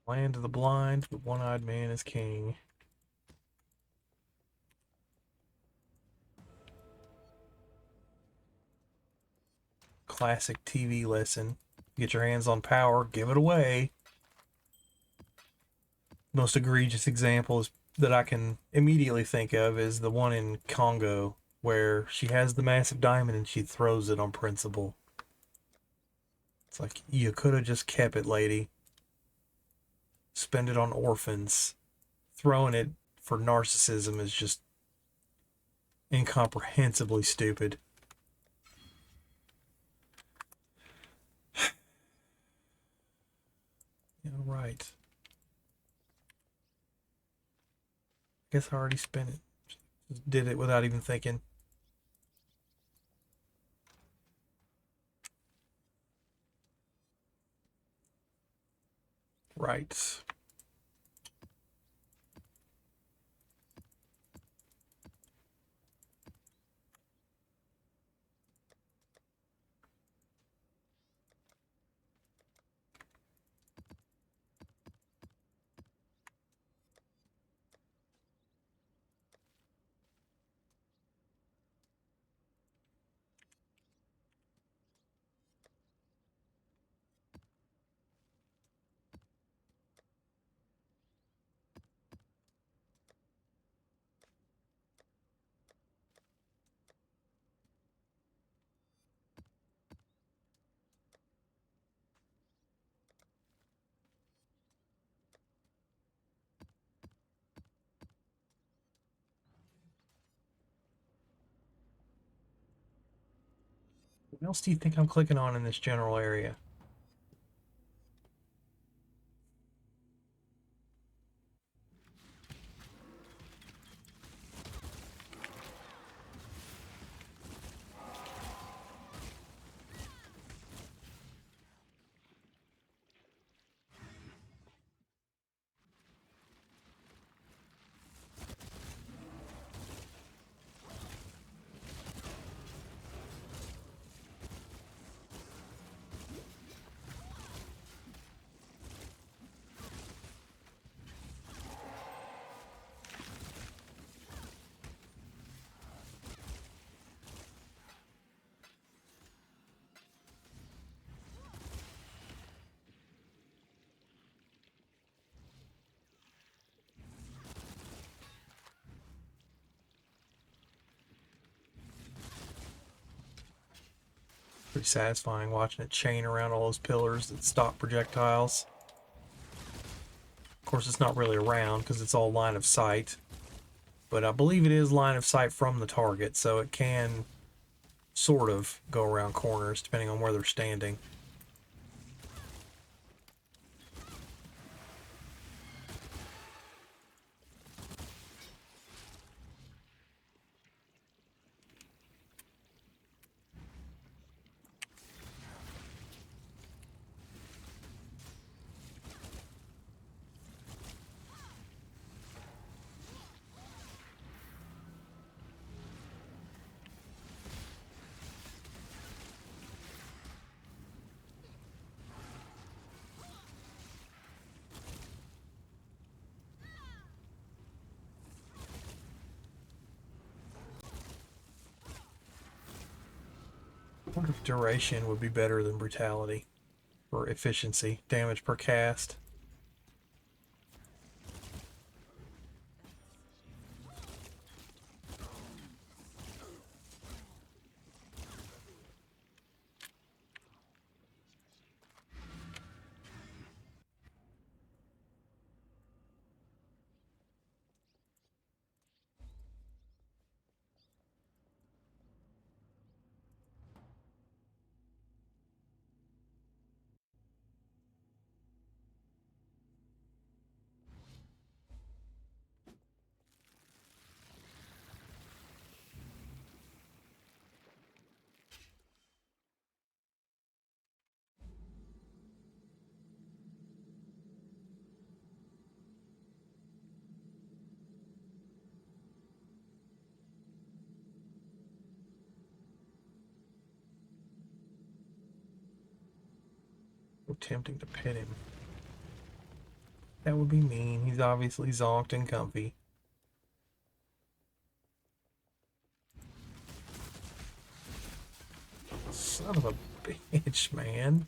Land of the blind, the one-eyed man is king. Classic TV lesson. Get your hands on power, give it away. Most egregious example that I can immediately think of is the one in Congo where she has the massive diamond and she throws it on principle. It's like, you could have just kept it, lady. Spend it on orphans. Throwing it for narcissism is just incomprehensibly stupid. Yeah, right. Guess I already spent it. Just did it without even thinking. Right. What else do you think I'm clicking on in this general area? Pretty satisfying watching it chain around all those pillars that stop projectiles. Of course, it's not really around because it's all line of sight. But I believe it is line of sight from the target, so it can sort of go around corners depending on where they're standing. I wonder if duration would be better than brutality for efficiency, damage per cast. So tempting to pet him. That would be mean. He's obviously zonked and comfy. Son of a bitch, man.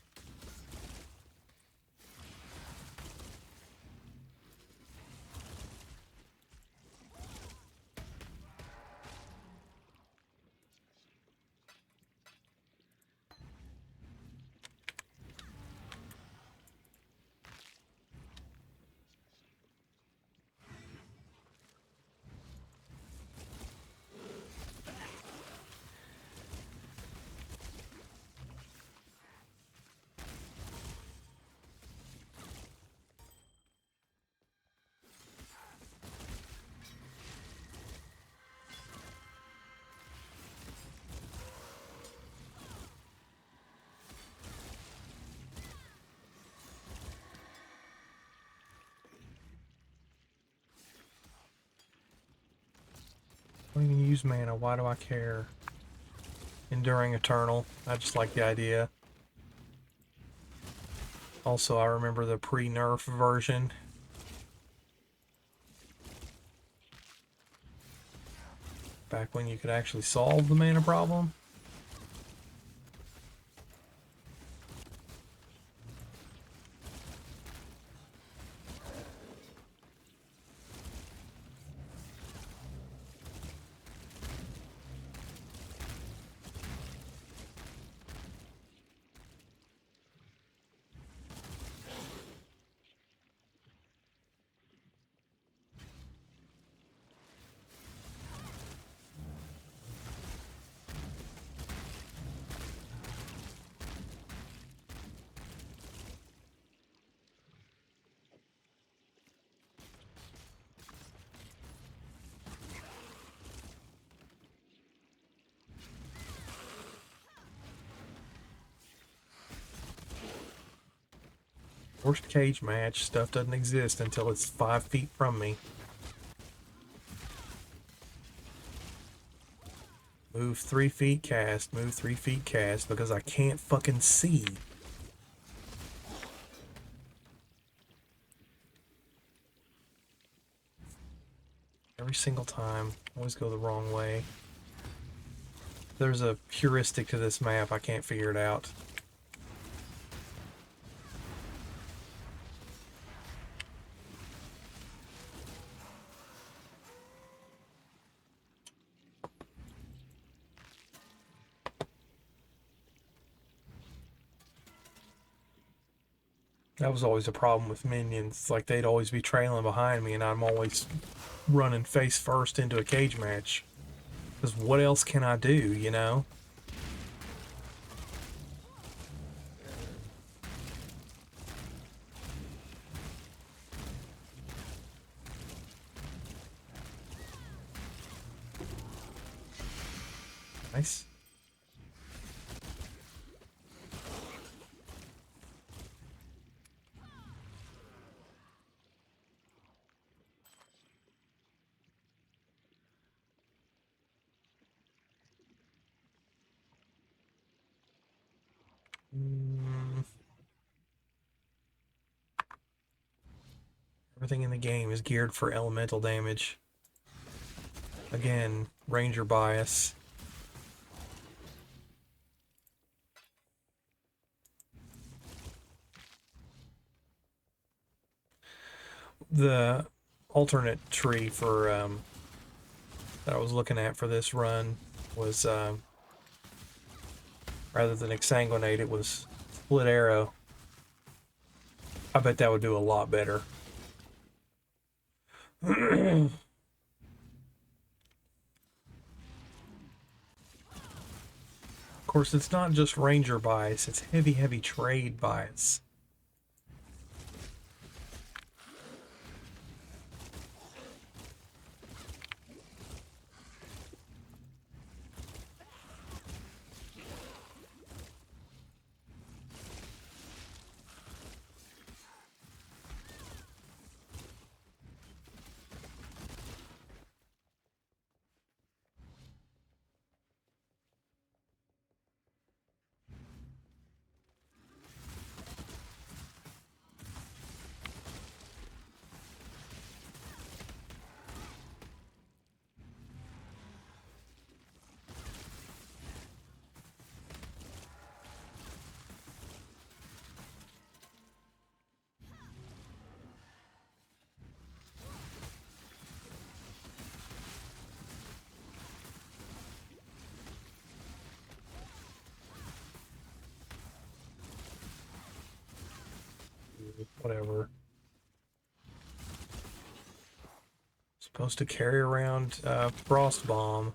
I don't even use mana. Why do I care? Enduring Eternal. I just like the idea. Also, I remember the pre-nerf version. Back when you could actually solve the mana problem. Worst cage match. Stuff doesn't exist until it's 5 feet from me. Move 3 feet, cast. Move 3 feet, cast. Because I can't fucking see. Every single time. Always go the wrong way. There's a heuristic to this map. I can't figure it out. That was always a problem with minions. Like they'd always be trailing behind me, and I'm always running face first into a cage match. Because what else can I do, you know? Nice. Everything in the game is geared for elemental damage. Again, ranger bias. The alternate tree for that I was looking at for this run was rather than exsanguinate, it was split arrow. I bet that would do a lot better. Of course, it's not just ranger bias, it's heavy trade bias. Whatever. Supposed to carry around frost bomb.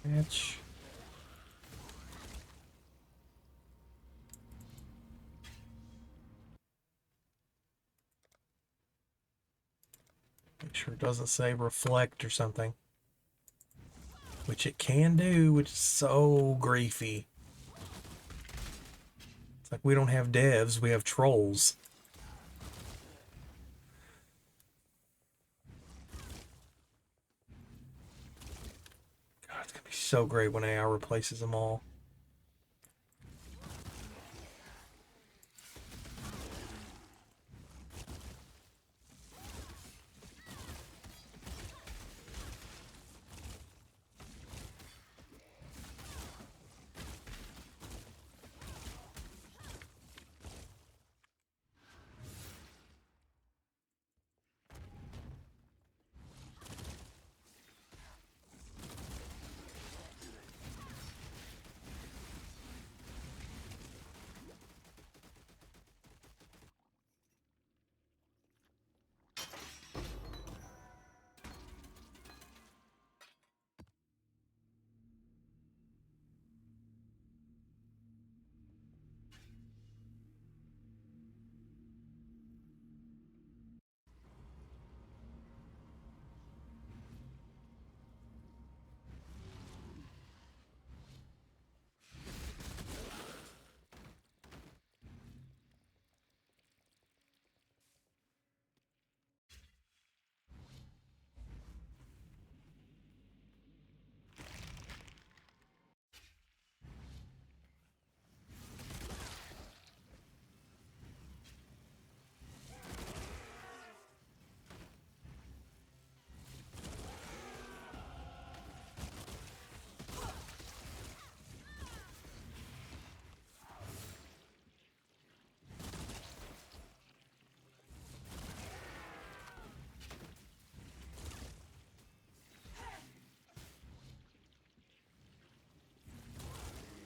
Match. Make sure it doesn't say reflect or something. Which it can do, which is so griefy. It's like we don't have devs, we have trolls. God, it's gonna be so great when AI replaces them all.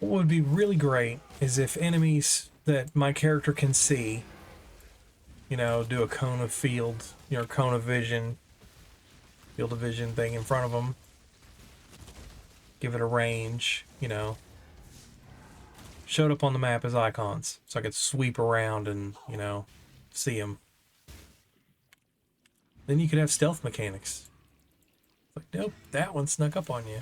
What would be really great is if enemies that my character can see, you know, do a cone of field, you know, cone of vision, field of vision thing in front of them, give it a range, you know, showed up on the map as icons, so I could sweep around and, you know, see them. Then you could have stealth mechanics. Like, nope, that one snuck up on you.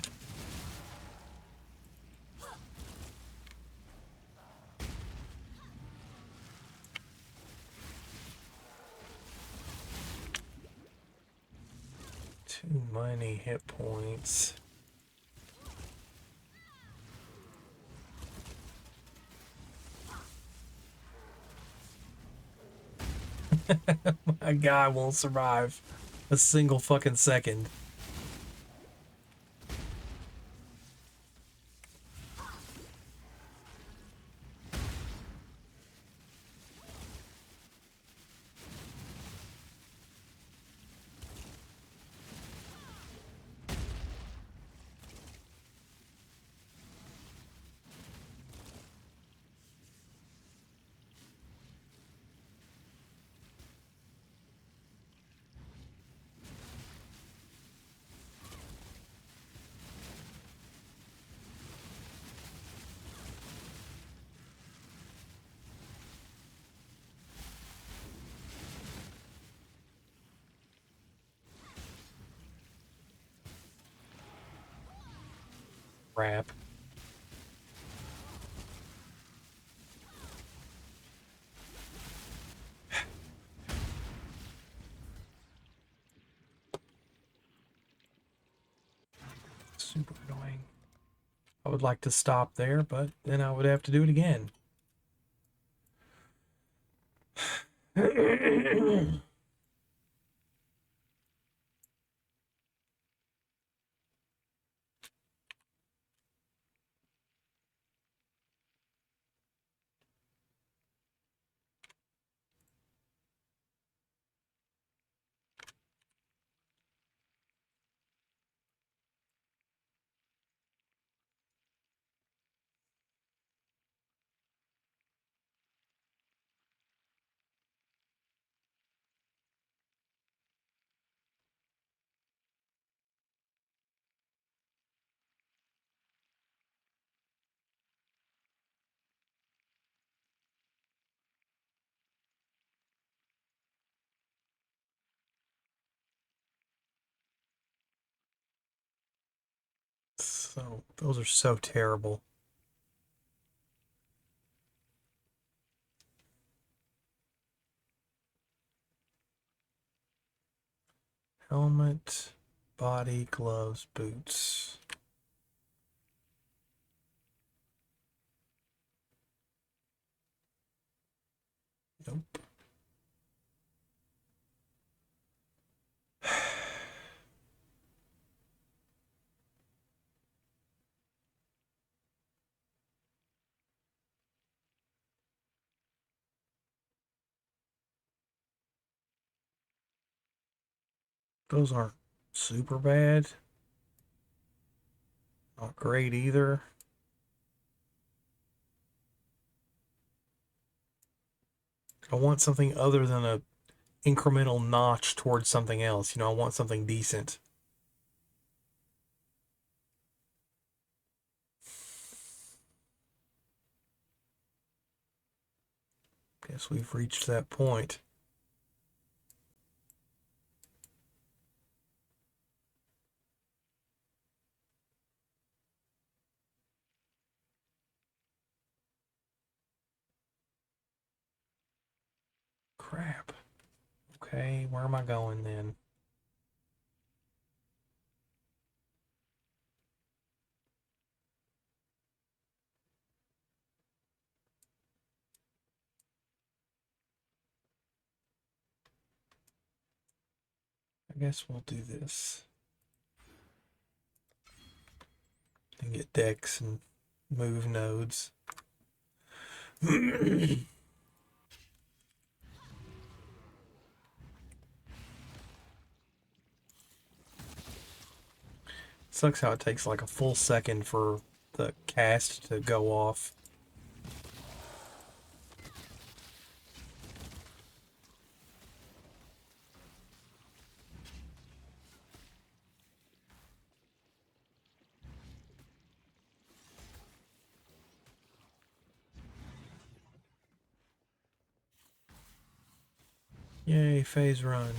Too many hit points. My guy won't survive a single fucking second. Crap. Super annoying. I would like to stop there, but then I would have to do it again. So, those are so terrible. Helmet, body, gloves, boots. Nope. Those aren't super bad. Not great either. I want something other than a incremental notch towards something else. You know, I want something decent. Guess we've reached that point. Crap. Okay, where am I going then? I guess we'll do this. And get decks and move nodes. Sucks how it takes like a full second for the cast to go off. Yay, phase run.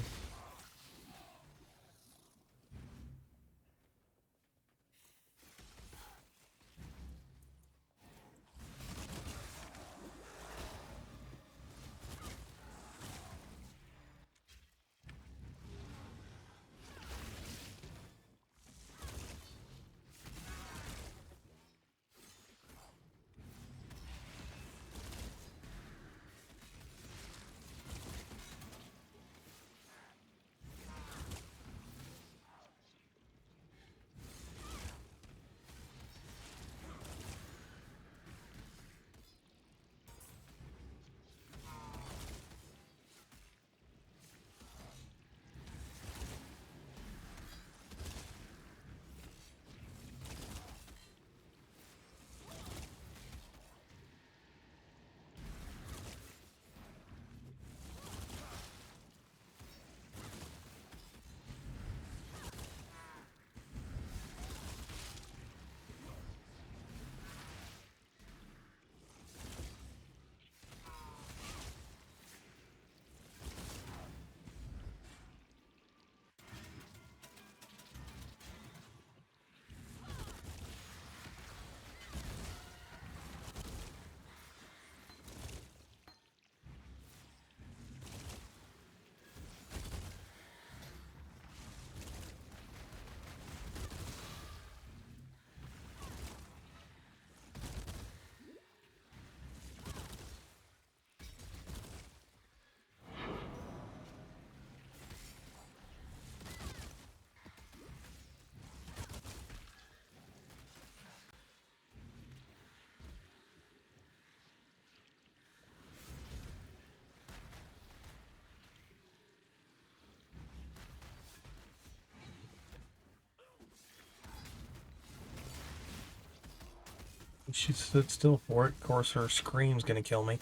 She stood still for it. Of course, her scream's gonna kill me.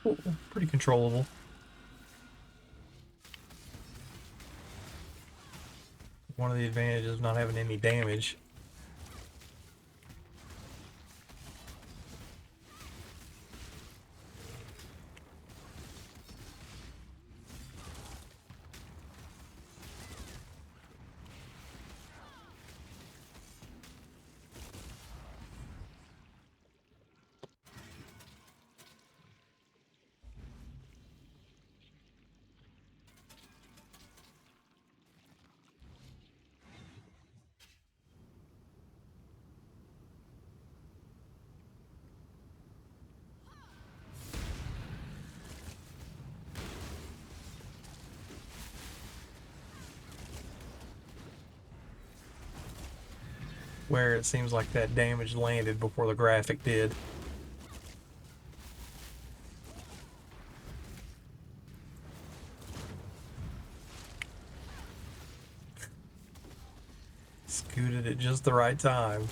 Oh, pretty controllable. One of the advantages of not having any damage. Where it seems like that damage landed before the graphic did. Scooted at just the right time.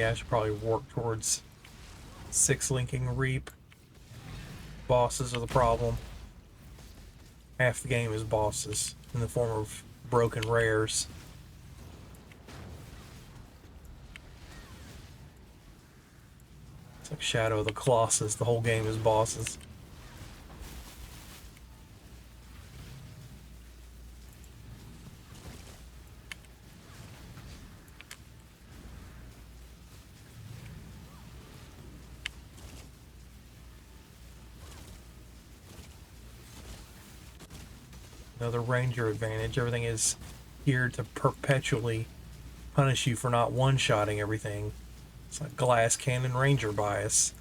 Yeah, I should probably work towards 6 linking Reap. Bosses are the problem. Half the game is bosses in the form of broken rares. It's like Shadow of the Colossus. The whole game is bosses. Another ranger advantage. Everything is here to perpetually punish you for not one-shotting everything. It's like glass cannon ranger bias.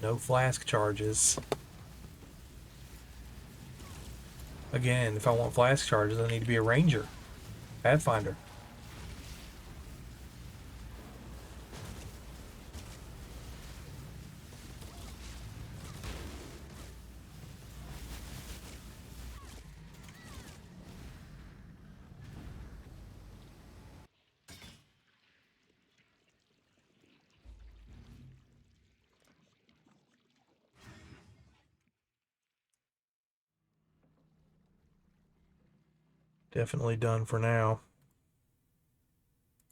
No flask charges. Again, if I want flask charges, I need to be a ranger. Pathfinder. Definitely done for now.